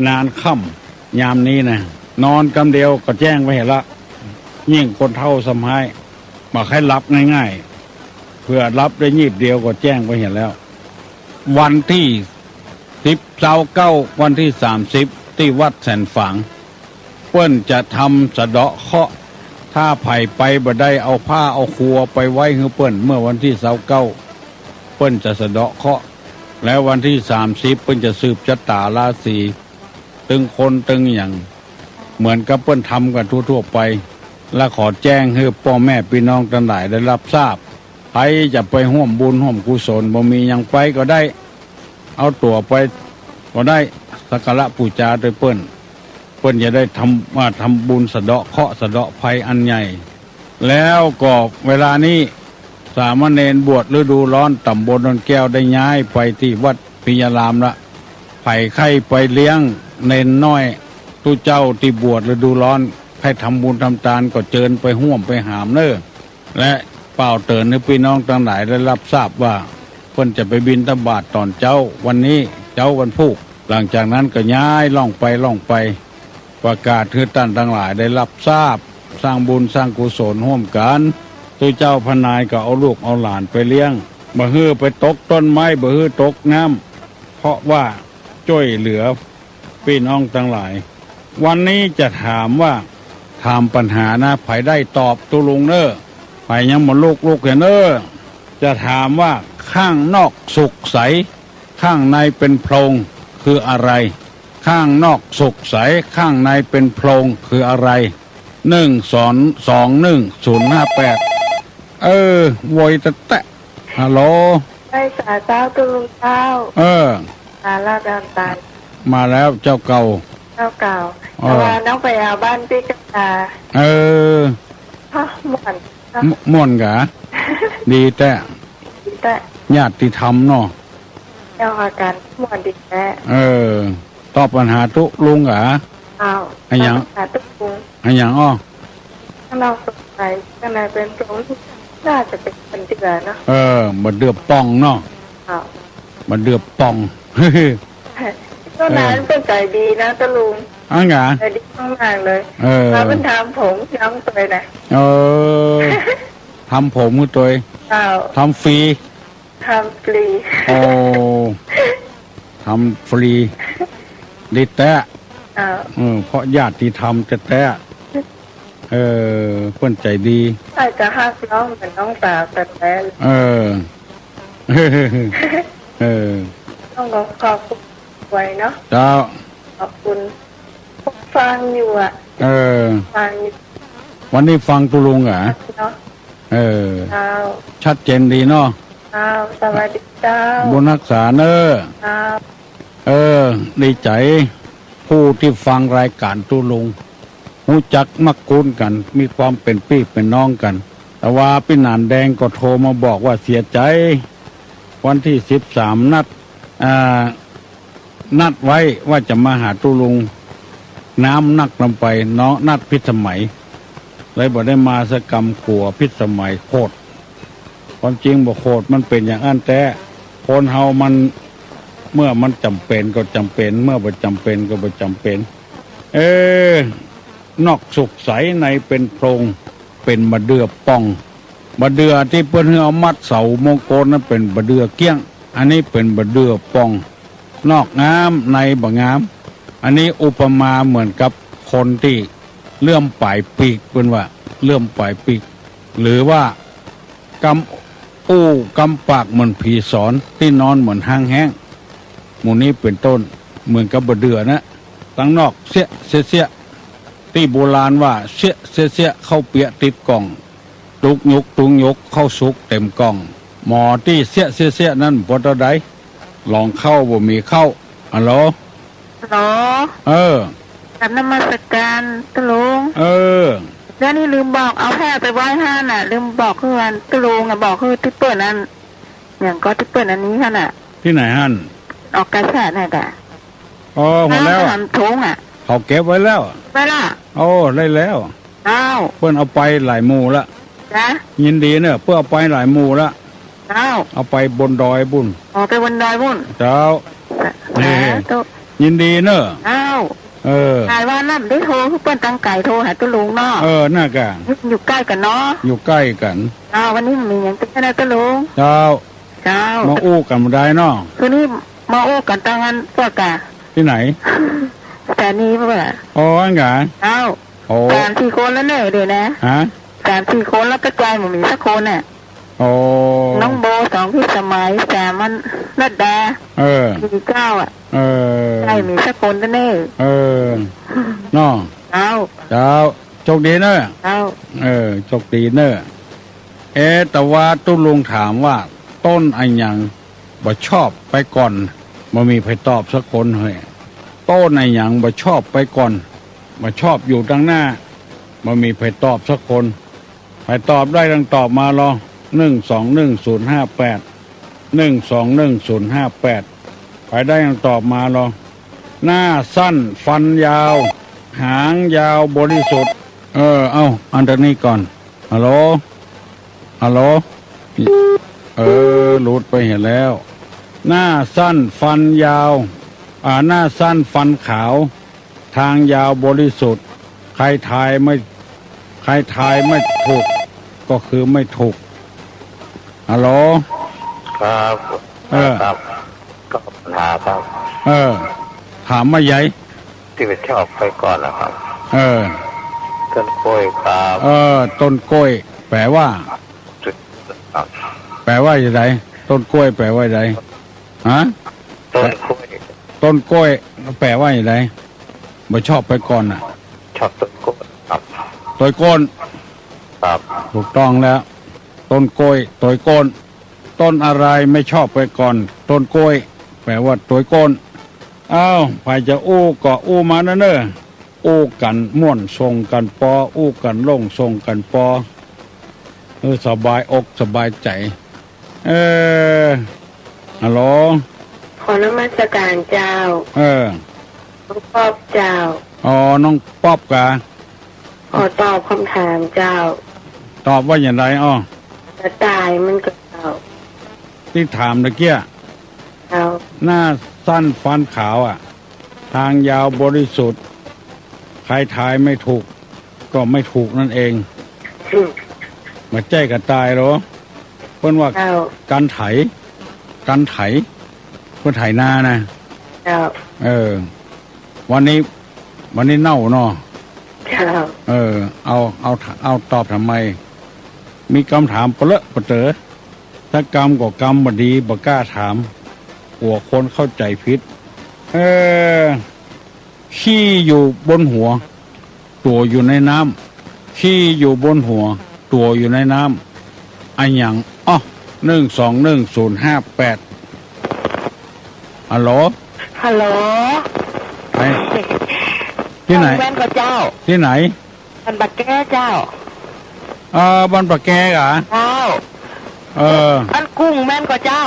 นานค่ำยามนี้นะนอนกำเดียวก็แจ้งไปเห็นละยิ่งคนเท่าสมัยมาให้รับง่ายๆเพื่อรับได้ยีบเดียวก็แจ้งไปเห็นแล้ววันที่19วันที่30ที่วัดแสนฝางเปิ้นจะทำสะเดาะเคราะห์ถ้าไผ่ไปบ่ได้เอาผ้าเอาครัวไปไว้ให้เปิ้นเมื่อวันที่29เปิ้นจะสะเดาะเคราะห์แล้ววันที่30เปิ้นจะสืบชะตาราศีตึงคนตึงอย่างเหมือนกับเปิ้นทำกันทั่วๆไปและขอแจ้งให้พ่อแม่พี่น้องทั้งหลายได้รับทราบใครจะไปร่วมบุญร่วมกุศลบ่มีหยังไปก็ได้เอาตั๋วไปก็ได้สักการะบูชาโดยเปิ้นจะได้ทำบุญสะเดาะเคราะห์สะเดาะภัยอันใหญ่แล้วก็เวลานี้สามเณรบวชฤดูร้อนตำบลดอนแก้วได้ย้ายไปที่วัดปิยารามละไผ่ไข่ไปเลี้ยงเนนน้อยตู้เจ้าที่บวชฤดูร้อนให้ทำบุญทำทานก็เจิญไปห่วมไปหามเน้อและเป่าเตือนให้พี่น้องทั้งหลายได้รับทราบว่าเพิ่นจะไปบิณฑบาตตอนเจ้าวันนี้เจ้าวันพุธหลังจากนั้นก็ย้ายล่องไปประกาศให้ท่านทั้งหลายได้รับทราบสร้างบุญสร้างกุศลร่วมกันตัวเจ้าพนายก็เอาลูกเอาหลานไปเลี้ยงบ่ฮื้อไปตกต้นไม้บ่ฮื้อตกน้ำเพราะว่าช่วยเหลือพี่น้องทั้งหลายวันนี้จะถามว่าถามปัญหานะไผได้ตอบตุลุงเน้อไผยังบ่ลูกเห็นเน้อจะถามว่าข้างนอกสุขใสข้างในเป็นโพรงคืออะไรข้างนอกสุขใสข้างในเป็นโพรงคืออะไร1221058โวยตะฮัลโหลใช่สาเจ้าตุลุงเจ้าสาลาดอนตายมาแล้วเจ้าเก่าแต่ว่าน้องไปเอาบ้านพี่กันตาม่วนกะ ดีแต่ญาติธรรมเนาะเจ้าอาการม่วนดีแท้ตอบปัญหาทุลุงกะไอ้ยังตุลุงอ้อถ้าเราสงสัยข้างในเป็นตรงน่าจะเป็นคนเดือเนาะบัดเดือบป่องเนาะบัดเดือบป่องก็นั้นเป็นใจดีนะตะลุงไงใจดีมากเลยมาเป็นทำผมย้ำตัวนะทำผมตัวทำฟรีทำฟรีดิแต่เพราะญาติธรรมแต่เพื่อนใจดีใช่จะฮักน้องเหมือนน้องสาวแต่ต้องขอบคุณไว้เนาะเจ้าขอบคุณฟังอยู่ฟังวันนี้ฟังตุลุงเหรอเนาะชัดเจนดีเนาะสวัสดีเจ้าบุญรักษาเนอดีใจผู้ที่ฟังรายการตุลุงรู้จักมักคุ้นกันมีความเป็นพี่เป็นน้องกันแต่ว่าพี่หนานแดงก็โทรมาบอกว่าเสียใจวันที่13นัดไว้ว่าจะมาหาตุลุงน้ำนักลำไปน้องนัดพิสมัยเลยบอกได้มาสกรรมขัวพิสมัยโคตรความจริงบอกโคตรมันเป็นอย่างนั้นแต่คนเฮามันเมื่อมันจำเป็นก็จำเป็นเมื่อบ่จำเป็นก็บ่จำเป็นนอกสุขใสในเป็นโพรงเป็นมะเดื่อป่องมะเดื่อที่เปิ้นเอามัดเสามงคลนั้นเป็นมะเดื่อเกี้ยงอันนี้เป็นมะเดื่อป่องนอกงามในบ่งามอันนี้อุปมาเหมือนกับคนที่เลื่อมปลายปีกเป็นว่าเลื่อมปลายปีกหรือว่ากำปากเหมือนผีสอนที่นอนเหมือนห้างแห้งหมู่นี้เป็นต้นเหมือนกับบะเดือนะตั้งนอกเสียที่โบราณว่าเสียเข้าเปียติดกล่องตุงยกเข้าสุกเต็มกล่องหมอที่เสียนั่นบ่ได้ใดลองเข้าบ่มีเข้าฮัลโหลกับนมัสการตะลุงแล้วนี่ลืมบอกเอาแพร่ไปไหว้ท่านลืมบอกคือตะลุงบอกคือที่เปิดนั้นอย่างก็ที่เปิดอันนี้ท่านที่ไหนท่าน ออกกระแสน่ะกะ อ๋อหมดแล้วอะ ทำถุงอ่ะ เขาเก็บไว้แล้ว ไปละ โอ้ได้แล้ว อ้าว เพื่อนเอาไปหลายหมู่ละ จ้ะ ยินดีเนอะเพื่อเอาไปหลายหมู่ละ อ้าว เอาไปบนดอยบุญ ออกไปบนดอยบุ่น เจ้า นี่ ตุ๊ ยินดีเนอะ อ้าว เออ หายว่านั่นได้โทรเพื่อนตั้งไก่โทรหาตัวลุงเนาะ น่ากะ อยู่ใกล้กันเนาะ อยู่ใกล้กัน อ้าววันนี้มีอย่างเป็นอะไรตัวลุง เจ้า เจ้า มาอู้กันมาได้เนาะ คืนนี้มาโอ้กันตั้งกันพวกกะ ที่ไหน แต่นี้เพื่อ อ๋ออันกะ อ้าว โอ้ 3-4 คนแล้วเนี่ยเดี๋ยวนะ ฮะ 3-4 คนแล้วก็ใจหมูมีสักคนน่ะ โอ้ น้องโบ2พี่สมัย3มันรัดดา เออ 4 9อ่ะ เออ ใจมีสักคนแล้วเนี่ย เออเนาะ อ้าว เจ้าโชคดีเนอะ อ้าว โชคดีเนอะแต่ว่าตุ้ลุงถามว่า ต้นอันยังบ่ชอบไปก่อนบ่มีใครตอบสักคนเฮ้ยต้นอันยังบ่ชอบไปก่อนบ่ชอบอยู่ดังหน้าบ่มีใครตอบสักคนใครตอบได้ดังตอบมาลอ1210058 1210058ไปได้ดังตอบมาลอหน้าสั้นฟันยาว หางยาวบริสุทธิ์เอาอันนี้ก่อนฮัลโหลฮัลโหลหลุดไปเห็นแล้ว หน้าสั้นฟันยาวหน้าสั้นฟันขาว ทางยาวบริสุทธิ์ใครทายไม่ถูกก็คือไม่ถูกฮัลโหล ครับ ครับก็ปัญหาครับ ถามมาใหญ่ ที่ไปชอบไปก่อนนะครับ ต้นกล้วยครับ ต้นกล้วย แปลว่า จุดครับ แปลว่าอย่างไรต้นกล้วยแปลว่าอย่างไรฮะ ต้นกล้วย ต้นกล้วยแปลว่าอย่างไรบ่ชอบไปก่อนน่ะ ชอบต้นกล้วยครับ ตัวก้น ครับ ถูกต้องแล้ว ต้นกล้วยตัวก้น ต้นอะไรไม่ชอบไปก่อน ต้นกล้วย แปลว่าตัวก้นอ้าวใครจะอู้ก็อู้มาเนอะอู้กันม่วนทรงกันปออู้กันลงทรงกันปอสบายอกสบายใจฮัลโหล ขอนมัสการเจ้าน้องป๊อบเจ้า อ๋อน้องป๊อบกะ ขอตอบคำถามเจ้า ตอบว่าอย่างไรอ้อก ระต่ายมันก็เจ้า ที่ถามตะเกีย เจ้า หน้าสั้นฟันขาวทางยาวบริสุทธิ์ใครทายไม่ถูก ก็ไม่ถูกนั่นเองมาแจ้กระตายเหรอเพิ่นว่า เจ้า การไถเพิ่นไถนานะ เจ้า วันนี้เน่าเนาะ เจ้า เอาตอบทำไม มีคำถามเปลอะปะเต๋อถ้ากรรมก็กรรมบ่ดีบ่กล้าถามกลัวคนเข้าใจผิดขี้อยู่บนหัว ตัวอยู่ในน้ำขี้อยู่บนหัว ตัวอยู่ในน้ำอันอย่าง1210058ฮัลโหล ฮัลโหล ไปที่ไหน แม่นก็เจ้า ที่ไหน มันบักแก้เจ้า บ้านปะแกเหรอ เจ้า อันกุ้งแม่นก็เจ้า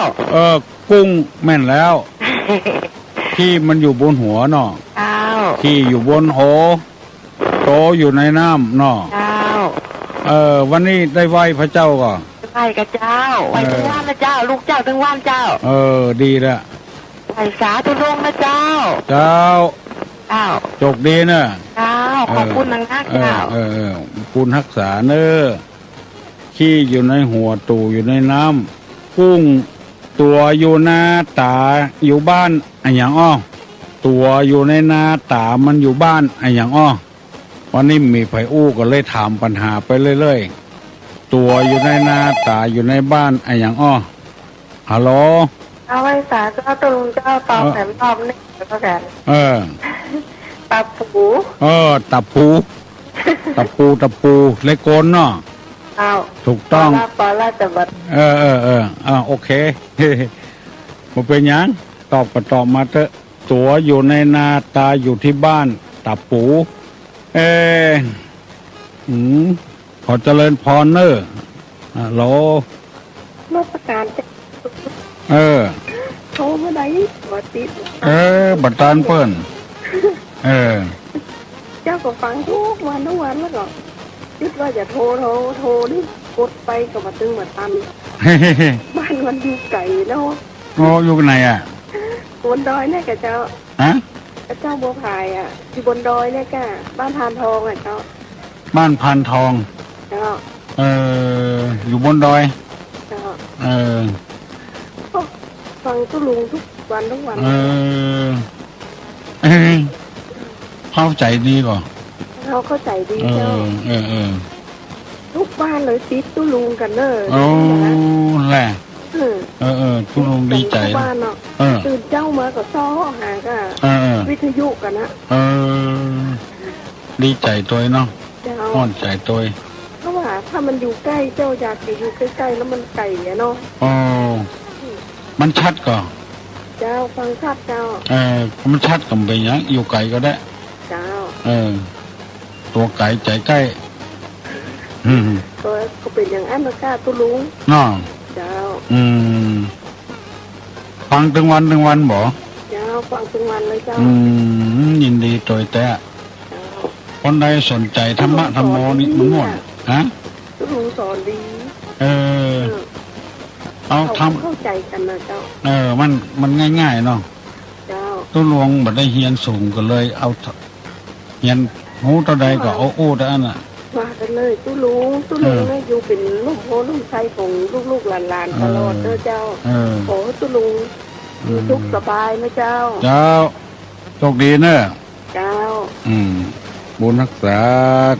กุ้งแม่นแล้ว ขี้มันอยู่บนหัวเนาะ เจ้า ขี้อยู่บนโหโตอยู่ในน้ำเนาะ เจ้า วันนี้ได้ไหว้พระเจ้าก่อน ไปกับเจ้าไปถึงว่านนะเจ้า ลูกเจ้าถึงว่านเจ้า ดีละ ไปสาธุลงนะเจ้า เจ้า เจ้า โชคดีเนอะ เจ้า ขอบคุณนักเจ้า คุณรักษาเนอะขี้อยู่ในหัวตูอยู่ในน้ำกุ้งตัวอยู่หน้าตาอยู่บ้านอันอย่างตัวอยู่ในหน้าตามันอยู่บ้านอันอย่างวันนี้มีไผอู้ก็เลยถามปัญหาไปเรื่อยๆตัวอยู่ในหน้าตาอยู่ในบ้านอันอย่างฮัลโหล เอาไว้สาเจ้าตะลุงเจ้าตอบแถมตอบนี่แล้วกันตาปู ตะปูเล็กโกนเนาะ เอา ถูกต้อง ปอลาจะบัด โอเค มันเป็นยังตอบก็ตอบมาเถอะตัวอยู่ในนาตาอยู่ที่บ้านตะปูขอเจริญพรเนอะฮัลโหล เมื่อประกาศจะ เออ โทรมา อใดบ่ติด บัตรตานเปิ้นเจ้าก็ฟังทุกวันแล้วก็คิดว่าจะโทรนี่กดไปก็มาตึงมาตัน บ้านมันอยู่ไกลเนาะโอ้อยู่ไหนอ่ะบนดอยเนี่ยกะเจ้าเจ้าบัวพายอ่ะอยู่บนดอยเนี่ยกะบ้านพานทองอ่ะเจ้าบ้านพานทองเจ้าอยู่บนดอยเจ้าฟังตุลุงทุกวันเข้าใจดีก่อนเขาเข้าใจดีเจ้าทุกบ้านเลยติดตุลุงกันเนอะโอ้แหละตุลุงดีใจบ้านเนาะตื่นเจ้ามาก็ซ้อหาก็วิทยุกันนะดีใจตัวเนาะห้อนใจตัวเพราะว่าถ้ามันอยู่ใกล้เจ้าอยากจะอยู่ใกล้ๆแล้วมันไกลเนาะมันชัดก่อนเจ้าฟังชัดเจ้ามันชัดกับไปอย่างอยู่ไกลก็ได้เจ้าตัวไกลใจใกล้ตัวก็เป็นอย่างอันนะก้าตุลุงน้อเจ้าฟังถึงวันบ่เจ้าฟังถึงวันเลยเจ้ายินดีตัวแต่คนใดสนใจธรรมะธรรมโมนี่มันหมดตุลุงสอนดีเอาทำเข้าใจกันนะเจ้ามันง่ายๆเนาะเจ้าตุลวงบัดได้เฮียนสูงก็เลยเอาเฮียนหูตัวใดก็เอาอู้แต่อันน่ะว่ากันเลยตุลุงเนี่ยอยู่เป็นลูกโพลูกชายของลูกหลานตลอดเด้อเจ้าโอ้ตุลุงอยู่ทุกสบายนะเจ้าโชคดีเนอะเจ้าบุญรักษา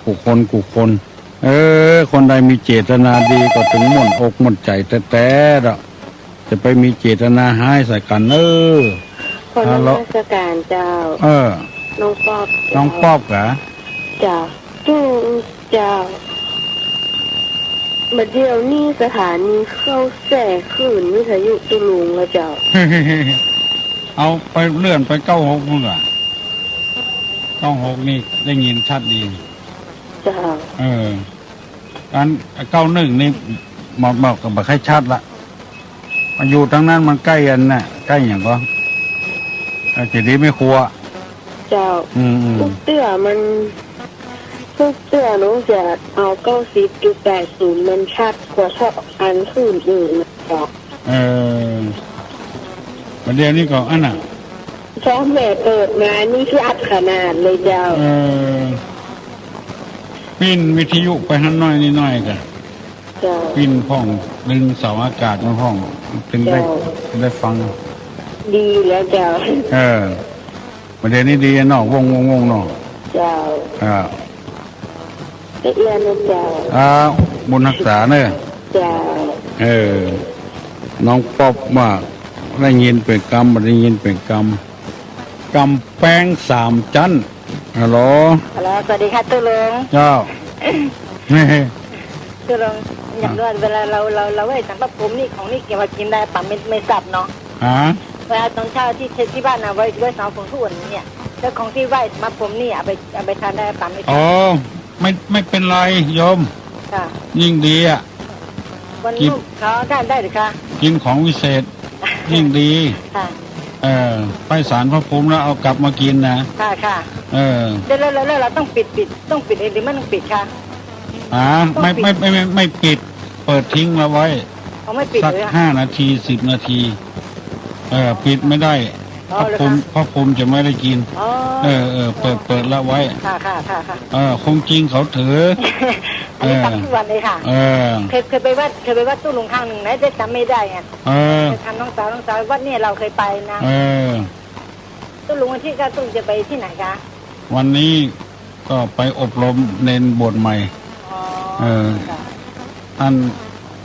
กุคนคนใดมีเจตนาดีก็ถึงหม่นอกหม่นใจแต่จะไปมีเจตนาให้ใส่กันคนราชการเจ้าน้องป๊อบเหรอเจ้ามาเดี๋ยวนี้สถานีเข้าแส่ขืนวิทยุตุลุงแล้วเจ้าเอาไปเลื่อนไป96มึงอ่ะ96นี่ได้ยินชัดดีเจ้าอัน91นี่หมดกับบักให้ชัดละมาอยู่ทั้งนั้นมันใกล้กันน่ะใกล้อย่างก็จะดีไม่ครัวเจ้าทุกเตื้อน้องจะเอา90.80มันชัดกว่าชอบอันอื่นๆเจ้าประเดี๋ยวนี้ก็อันน่ะช่องแม่เปิดมานี่คืออัดขนาดเลยเจ้าปิ้นวิทยุไปหันน้อยกันปิ้นพ่องดึงเสาอากาศมาพ่องเป็นได้ฟังดีแล้วเจ้าประเดี๋ยวนี้ดีเนาะวงเนาะเจ้าเรียนเจ้าบุญรักษาเนอะเจ้าน้องป๊อบว่าได้ยินเป็นกรรมได้ยินเป็นกรรมแป้ง3 จันฮัลโหลสวัสดีค่ะตุลุงเจ้าตุลุงอย่างด้วยเวลาเราไว้สังปะผมนี่ของนี่เก็บมากินได้ปั๊มไม่สับเนาะเวลาตอนเช้าที่บ้านนะไว้สาวผมทุกวันเนี่ยแล้วของที่ไหว้มาผมนี่เอาไปทานได้ปั๊มไม่สับไม่เป็นไรโยมยิ่งดีอ่ะวันลูกเขาได้หรือคะกินของวิเศษยิ่งดีไปศาลพระภูมิแล้วเอากลับมากินนะค่ะแล้วเราต้องปิดเองหรือไม่ต้องปิดคะไม่ปิดเปิดทิ้งมาไว้สัก5 นาที10 นาทีปิดไม่ได้พระภูมิจะไม่ได้กินเปิดแล้วไว้ค่ะคงจริงเขาถืออันนี้ทำทุกวันเลยค่ะเคยไปวัดตู้ลุงข้างหนึ่งนะได้จำไม่ได้ไงทำน้องสาววัดนี่เราเคยไปนะตู้ลุงวันที่ก้าตู้จะไปที่ไหนคะวันนี้ก็ไปอบรมเน้นบทใหม่ท่าน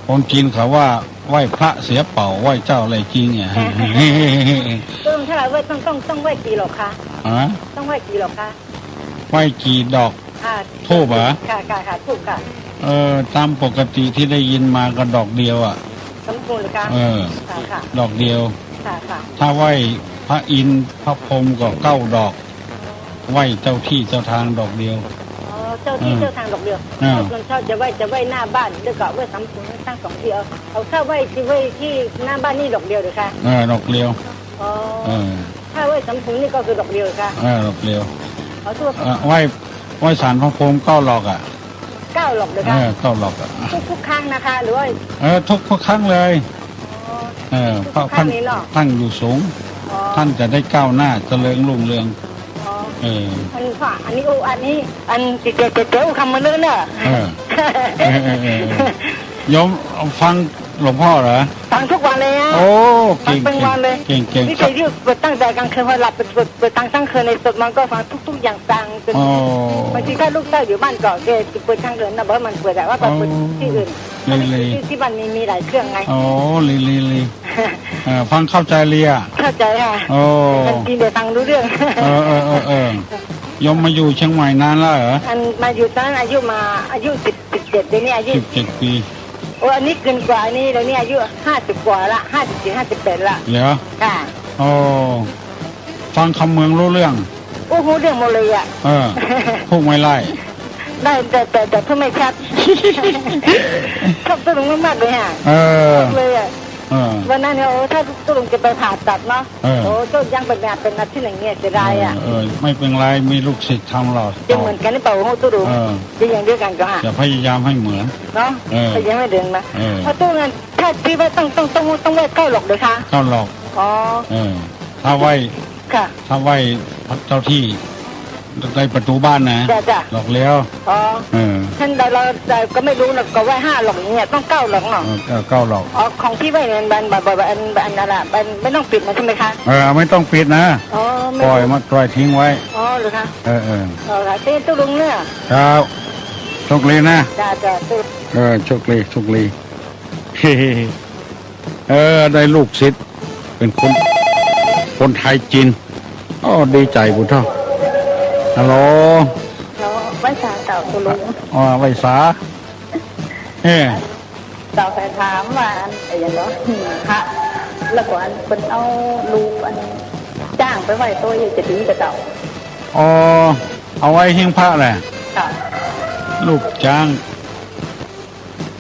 คนจีนเขาว่าไหว้พระเสียเป่าไหว้เจ้าอะไรจริงเนี่ยต้องถ้าไหว้ต้องไหว้กี่หรอกคะต้องไหว้กี่หรอกคะไหว้กี่ดอกทูบเหรอค่ะทูบค่ะตามปกติที่ได้ยินมาก็ดอกเดียวอ่ะสมบูรณ์เลยค่ะค่ะดอกเดียวค่ะถ้าไหว้พระอินทร์พระพรหมก็9 ดอกไหว้เจ้าที่เจ้าทางดอกเดียวเจ้าที่เจ้าทางดอกเดียวคนชอบจะไหว้หน้าบ้านแล้วก็ไหว้สำคัญตั้ง2 ทีเอาถ้าไหว้ที่หน้าบ้านนี่ดอกเดียวเลยค่ะดอกเดียวอ๋อ ถ้าไหว้สำถุงนี่ก็คือดอกเดียวค่ะดอกเดียวเขาตัวไหว้ศาลพระพรหม9 หลอกอ่ะ9 หลอกเลยค่ะ9 หลอกอ่ะทุกครั้งนะคะหรือว่าทุกครั้งเลยเพราะท่านอยู่สูงท่านจะได้ก้าวหน้าเจริญรุ่งเรืองอันนี้ติเจ้าคำมาเรื่อยเนอะยมฟังหลวงพ่อเหรอฟังทุกวันเลยอ่ะโอ้เก่งเป็นวันเลยเก่งนี่เคยที่เปิดตั้งแต่กลางคืนพอหลับเปิดตั้งทั้งคืนในสดมันก็ฟังทุกอย่างฟังจนบางทีถ้าลูกเต้าอยู่บ้านก่อนแกเปิดทั้งคืนนะเพราะมันเปิดแต่ว่าเปิดที่อื่นที่บ้านมีหลายเครื่องไงโอ้ลีฟังเข้าใจเลยอ่ะเข้าใจค่ะโอ้จริงเดี๋ยวฟังรู้เรื่องยมมาอยู่เชียงใหม่นานแล้วเหรอมาอยู่ตอนอายุ17เดี๋ยวนี้อายุ17 ปีโอ้อันนี้เกินกว่านี่แล้วนี่อายุ50 กว่าละ57 58ละเหรอค่ะโอ้ฟังคำเมืองรู้เรื่องโอ้โหเรื่องหมดเลยอ่ะพูดไม่ไล่ได้แต่เพิ่งไม่ชัดชอบตัวลุงมากๆเลยฮะเลยอ่ะวันนั้นเนี่ยถ้าตัวลุงจะไปผ่าตัดเนาะโอ้ตัวยังเป็นอาทิตย์อย่างเงี้ยจะได้อ่ะไม่เป็นไรมีลูกศิษย์ทำหรอกจะเหมือนกันหรือเปล่าโอ้ตัวลุงจะอย่างเดียวกันก็ฮะจะพยายามให้เหมือนเนาะแต่ยังไม่เดินมาเพราะตัวงั้นถ้าที่ว่าต้องไหว้9 หลอกเลยค่ะ9 หลอกถ้าไหว้ถ้าไหว้พระเจ้าที่ในประตูบ้านนะหลอกเลี้ยวท่านเราก็ไม่รู้นะก็ไหว้5 หลอกอย่างเงี้ยต้อง9 หลอกเนาะ9 หลอกของที่ไหว้เนี่ยบันนั่นแหละไม่ต้องปิดนะใช่ไหมคะไม่ต้องปิดนะปล่อยทิ้งไว้หรือคะค่ะเต้นตู้ลุงเนี่ยครับโชคดีนะตู้โชคดีได้ลูกศิษย์เป็นคนไทยจีนดีใจบุญท่าฮัลโหลไว้สาเต่าตุลุงไว้สาเต่าไปถามว่าอะไรอย่างเงี้ยพระแล้วก็เป็นเอาลูกจ้างไปไว้ตัวจะดีกับเต่าเอาไว้หิ้งพระแหละลูกจ้าง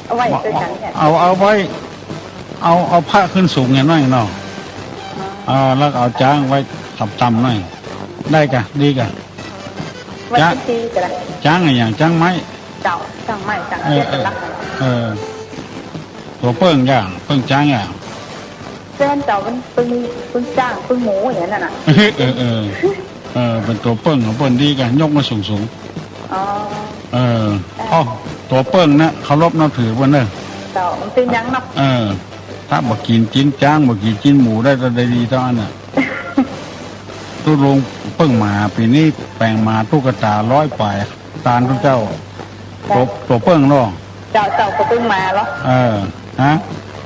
เอาไว้ด้วยกันเนี่ยเอาไว้เอาพระขึ้นสูงอย่างน้อยเนาะแล้วเอาจ้างไว้ต่ำๆหน่อยได้กะดีกะจ้างอย่างจ้างไม้จ้างไม้จ้างเทียนรักตัวเปิ้งอย่างเปิ้งจ้างอย่างเส้นเต่าเป็นปึ้งจ้างปึ้งหมูอย่างนั้นน่ะเป็นตัวเปิ้งของเปิ้งดีกันยกมาสูงตัวเปิ้งนะเคารพนับถือวันเนอะเต่ามันเป็นยังนับถ้าบอกกินจิ้นจ้างบอกกินจิ้นหมูได้ก็ได้ดีเท่านั้นน่ะตู้ลงเพิ่งมาปีนี้แปลงมาตุ๊กตา100 ปลายตาลทุกเจ้าตัวเพิ่งเนาะเจ้าก็เพิ่งมาเหรอ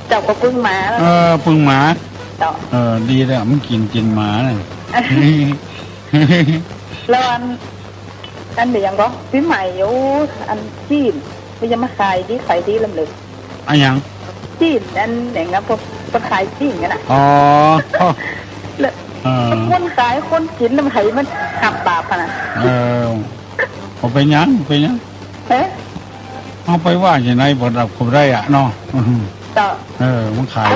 เจ้าก็เพิ่งมาเพิ่งมาดีเลยมันกินหมาเนี่ยแล้วอันเดียวก็พี่ใหม่อยู่อันจีนมันจะมาขายดีลำลึกอันยังจีนอันอย่างนั้นพอขายจีนกันอ่ะคนขายคนกินมันไห้มันขับบาปขนาดเอาไปยังเอาไปว่าอย่างไรบทรับผมได้อ่ะเนาะมันขาย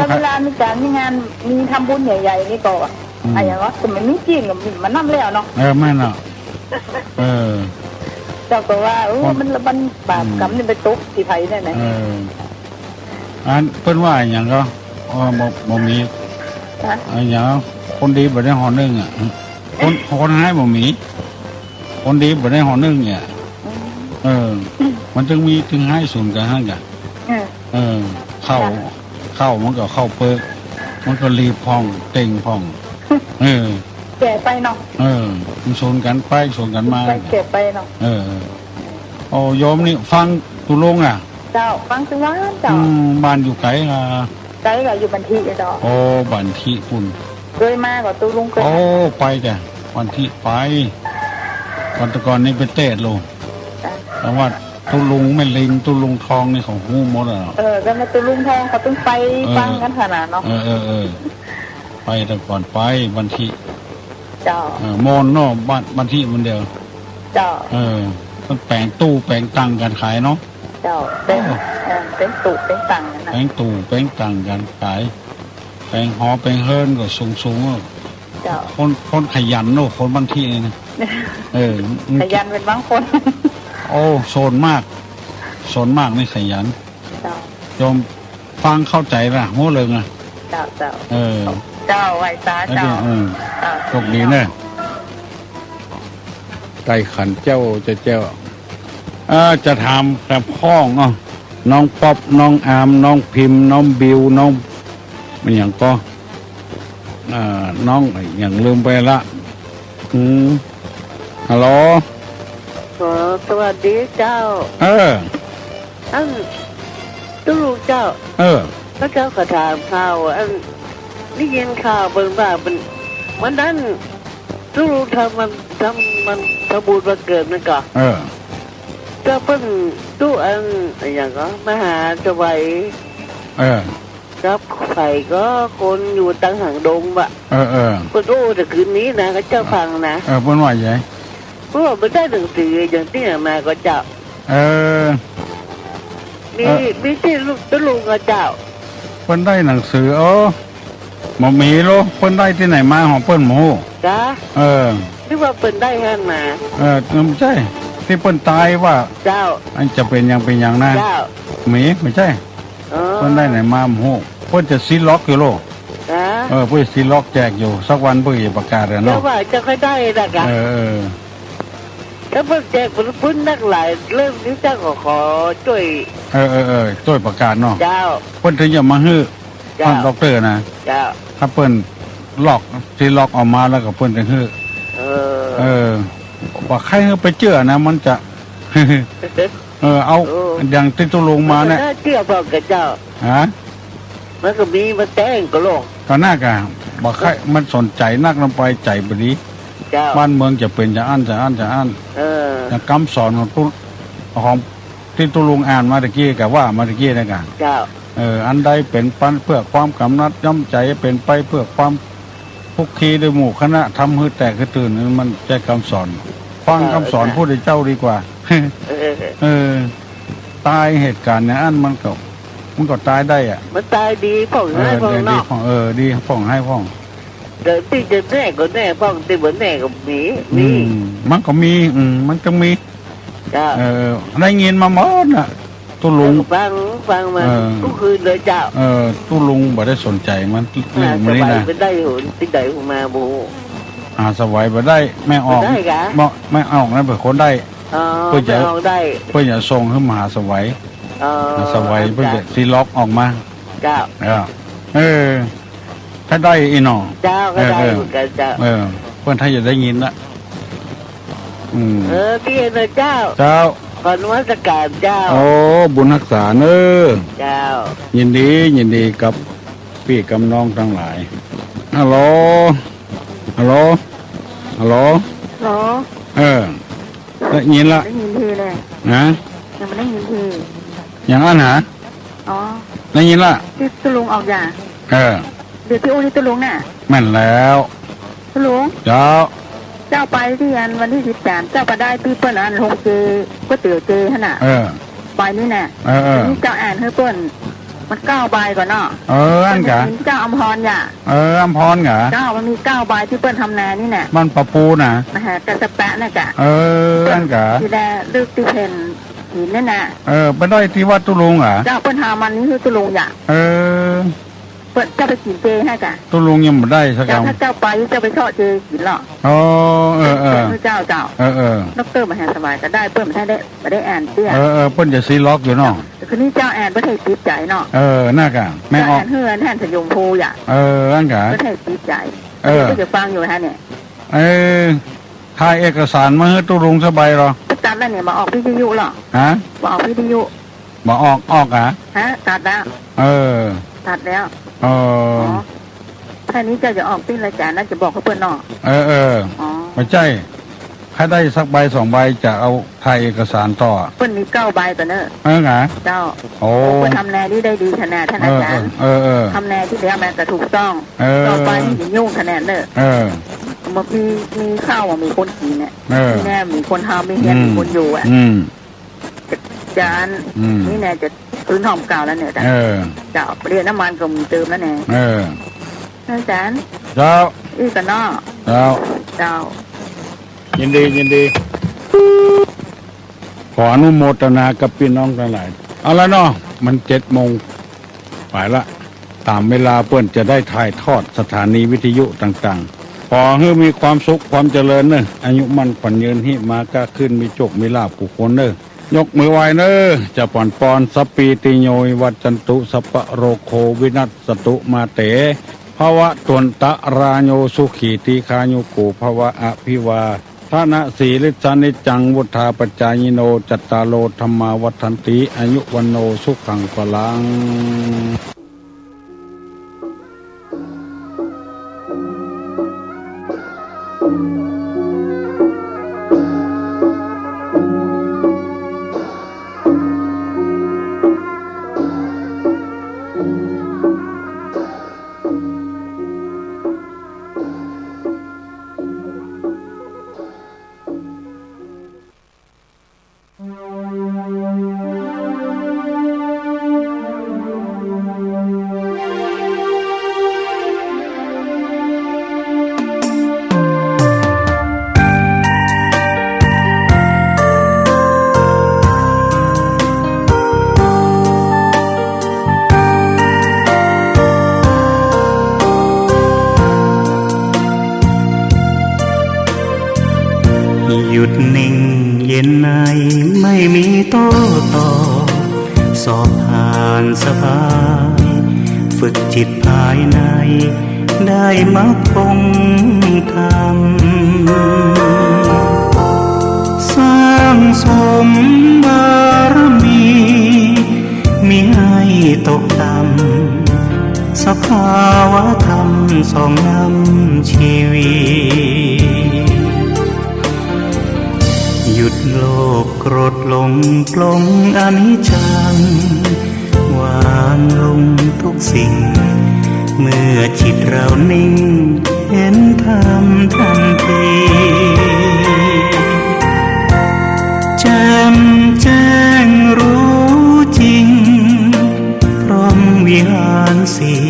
เวลามีการมีงานมีทำบุญใหญ่ๆนี่ก็อะไรอย่างว่าแต่มันไม่จีนกับมันนั่นแล้วเนาะแม่เนาะเจ้าก็ว่ามันละบันบาปกรรมนี่ไปตกที่ไผ่ได้ไหนอันเพิ่นว่าอย่างก็บ่มีอย่างคนดีบ่ได้ห่อนึ่งอ่ะคนให้บ่มีคนดีบ่ได้ห่อนึ่งเนี่ยมันจึงมีถึงให้ศูนย์กันห้างกันเข้ามันก็เข้าเปิกมันก็รีบพองเต่งพองแก่ไปเนาะมันชนกันไปชนกันมาแก่ไปเนาะโอ้โยมนี่ฟังตุลงอ่ะเจ้าฟังจังหวะเจ้าบ้านอยู่ไกลอ่ะไกลก็อยู่บันทีเจ้าบันทีคุณเคยมากับตุลุงเคยไปแต่วันที่ไปวันตะกอนนี่เป็นเตะลงแต่ว่าตุลุงไม่ลิงตุลุงทองนี่ของหูหมดอ่ะก็มาตุลุงทองเขาต้องไปฟังกันขนาดเนาะไปแต่ก่อนไปวันที่เจ้าโมนเนาะวันที่มันเดียวเจ้าต้องแปลงตู้แปลงตังกันขายเนาะเจ้าเป็นตู้เป็นตังกันแปลงตู้แปลงตังกันขายแปลงหอแปลงเฮิร์นก็สูง เจ้าคนขยันโน่คนบางที่นี่นะขยันเป็นบางคนโอ้โซนมากนี่ขยันเจ้าโยมฟังเข้าใจป่ะโหเลยไงเจ้าเจ้าไหวตาเจ้าโชคดีเนอะไก่ขันเจ้าจะทำกับพ่องน้องป๊อบน้องอามน้องพิมพ์น้องบิวน้องมันอย่างก็น้องอย่างลืมไปละฮัลโหลสวัสดีเจ้าตู้ลูกเจ้าพระเจ้าก็ถามข่าวนี่ยินข่าวเป็นว่าเป็นวันนั้นตู้ลูกทำบุญวันเกิดนั่นก่อนก็เป็นตู้อย่างก็มหาสวัยครับไผ่ก็คนอยู่ตั้งห่างดงบะคนโอ้แต่คืนนี้นะก็เจ้าฟังนะบนว่าใหญ่เพราะว่าไม่ได้หนังสืออย่างที่มาก็เจ้ามีที่ลูกตู้ลูกก็เจ้าเพิ่นได้หนังสือหมอมีโลเพิ่นได้ที่ไหนมาของเพิ่นหมูจ้านึกว่าเพิ่นได้แค่มาไม่ใช่ที่เพิ่นตายว่าเจ้าอันจะเป็นอย่างนะเจ้ามีไม่ใช่เพิ่นได้ไหนมาหมูเพิ่นจะซีล็อกอยู่โลเพิ่นซีล็อกแจกอยู่สักวันเพิ่นจะประกาศแล้วเนาะแล้วว่าจะค่อยได้ละกันถ้าเพิ่นแจกเพิ่นนักหลายเริ่มนี้เจ้าก็ขอช่วยช่วยประกาศเนาะเจ้าเพิ่นถึงจะมาฮื้อท่านด็อกเตอร์นะเจ้าถ้าเปิ้นซีล็อกออกมาแล้วก็เปิ้นจะฮื้อว่าใครไปเชื่อนะมันจะเอาอย่างที่ตุลงมาเนี่ยเชื่อบอกกับเจ้ามันก็มีมาแต่งก็โลกก็น่ากะบอกใครมันสนใจนักลงไปใจบดีบ้านเมืองจะเป็นจะอั้นอย่างคำสอนของที่ตุลงอ่านมาตะกี้กับว่ามาตะกี้นะกันอันใดเป็นปันเพื่อความกำนัดย่อมใจเป็นไปเพื่อความพุกคีด้วยหมู่คณะทำให้แตกตื่นมันใจคำสอนฟังคำสอนผู้ใดเจ้าดีกว่าตายเหตุการณ์เนี่ยอันมันก็ตายได้มันตายดีพ่องให้พ่องนอกดีพ่องให้พ่องเดี๋ยวที่จะแน่ก็แน่พ่องที่เหมือนแน่ก็มีมันก็มีมันก็มีได้ยินมาหมดน่ะตู้ลุงฟังมาทุกคืนเลยเจ้าตู้ลุงบ่ได้สนใจมันเรื่องมันนี่นะไปได้หุ่นที่ใดหุ่นมาบูสบายบ่ได้ไม่ออกไม่ออกนะเปิดคนได้เพื่อจะส่งขึ้นมหาสวัยเพื่อจะซีล็อกออกมาเจ้าถ้าได้อีหนอเจ้าก็ได้เหมือนกันเจ้าเพื่อนถ้าจะได้ยินละพี่เจ้าขอนุสการเจ้าบุญรักษาเนอเจ้ายินดีกับพี่กับน้องทั้งหลายฮัลโหลได้ยินละได้ยินทีเลยนะยังไม่ได้ยินทีอย่างนั้นหรอได้ยินละที่ตุลุงออกอย่างเดี๋ยวที่โอ้ที่ตุลุงน่ะแม่นแล้วตุลุงเจ้าไปที่วันที่13เจ้าไปได้ที่เปิ้ลลงเจก๋วยเตี๋ยวเจขนาดใบนี้แน่นี่เจ้าอ่านให้เปิ้ลมัน9 ใบก่อนเนาะอันกะเจ้าอำพรอย่าอำพรกะเจ้ามันมี9 ใบที่เปิ้ลทำนานี่แน่มันปะปูน่ะกระสแปะน่ะกะอันกะที่ได้ลึกที่เพนหินนั่นน่ะไปได้ที่วัดตุลุงอ่ะเจ้าเปิ้ลทำมันนี่คือตุลุงอย่าเปิ้ลเจ้าไปกินเจให้กะตุลุงยังไม่ได้สักคำถ้าเจ้าไปเจ้าไปทอดเจกินหรอเจ้าดร.มหาสบายก็ได้เปิ้ลไม่ได้อ่านเตี้ยเปิ้ลจะซีล็อกอยู่เนาะคืนนี้เจ้าอ่านไม่ได้ติดใจเนาะน่ากะแม่ออกเฮือนแทนสยมพูอย่าอันกะไม่ได้ติดใจก็จะฟังอยู่ฮะเนี่ยถ่ายเอกสารมาให้ตุลุงสบายหรอตัดแล้วเนี่ยมาออกวิทยุหรอมาออกวิทยุมาออกอ่ะตัดแล้วตัดแล้วแค่นี้เจ้าจะออกที่รายการน่าจะบอกเขาเพื่อนนอกไม่ใช่ถ้าได้สักใบ2 ใบจะเอาถ่ายเอกสารต่อเพื่อนมี9 ใบต่อเนอะไงเจ้าเพื่อนทำแนวที่ได้ดีขนาดท่านอาจารย์ทำแนวที่เดียวแม่แต่ถูกต้องต่อไปนี่ยุ่งขนาดเนอะมันมีข้าวมีคนกินเนี่ยมีแน่มีคนทำมีเงี้ยมีคนอยู่จานนี่แน่จะพื้นหอมเก่าแล้วเนี่ยเจ้าเรียนน้ำมันก็มีเติมแล้วเนี่ยอาจารย์เจ้า กันเนาะแล้วเจ้ายินดีขออนุโมทนากับพี่น้องทั้งหลายเอาละเนาะมัน7 โมงไปละตามเวลาเพื่อนจะได้ถ่ายทอดสถานีวิทยุต่างๆขอให้มีความสุขความเจริญเนอะอายุมั่นขวัญยืนหิมาก็ขึ้นมีโชคมีลาภผู้คนเนอะยกมือไหวเนอะจะปอนปอนสัปปีติโยยวัจจันตุสัพพะโรโควินัสสตุมาเตภวะตวนตะราโยสุขีติคายุโกภวะอภิวาทานะสีลิสานิจังวุธาปจายโนจัตตาโลธรรมาวัฏันติอายุวันโนสุขังพลังหยุดนิ่งเย็นในไม่มีโต้ตอบสอบผ่านสบายฝึกจิตภายในได้มรรคคงธรรมสร้างสมบารมีมิให้ตกต่ำสภาวะธรรมสองนำชีวิตหยุดโลภโกรธหลงปลงอนิจจังวางลงทุกสิ่งเมื่อจิตเรานิ่งเห็นธรรมทันทีแจ่มแจ้งรู้จริงพร้อมวิหารสี่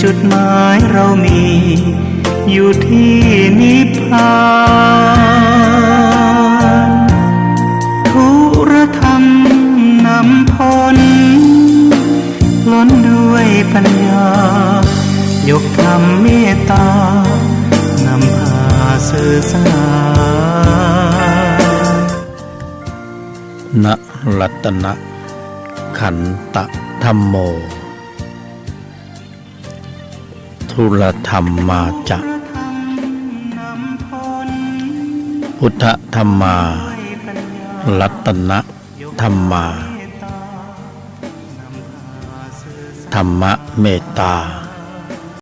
จุดหมายเรามีอยู่ที่นิพพานทุรธรรมนำพ้นล้นด้วยปัญญายกธรรมเมตตานำพาสื่อสารนะรัตนะขันตะธัมโมทุรธรรมมาจะพุทธธัมมารัตนะธัมมาธรรมะเมตตา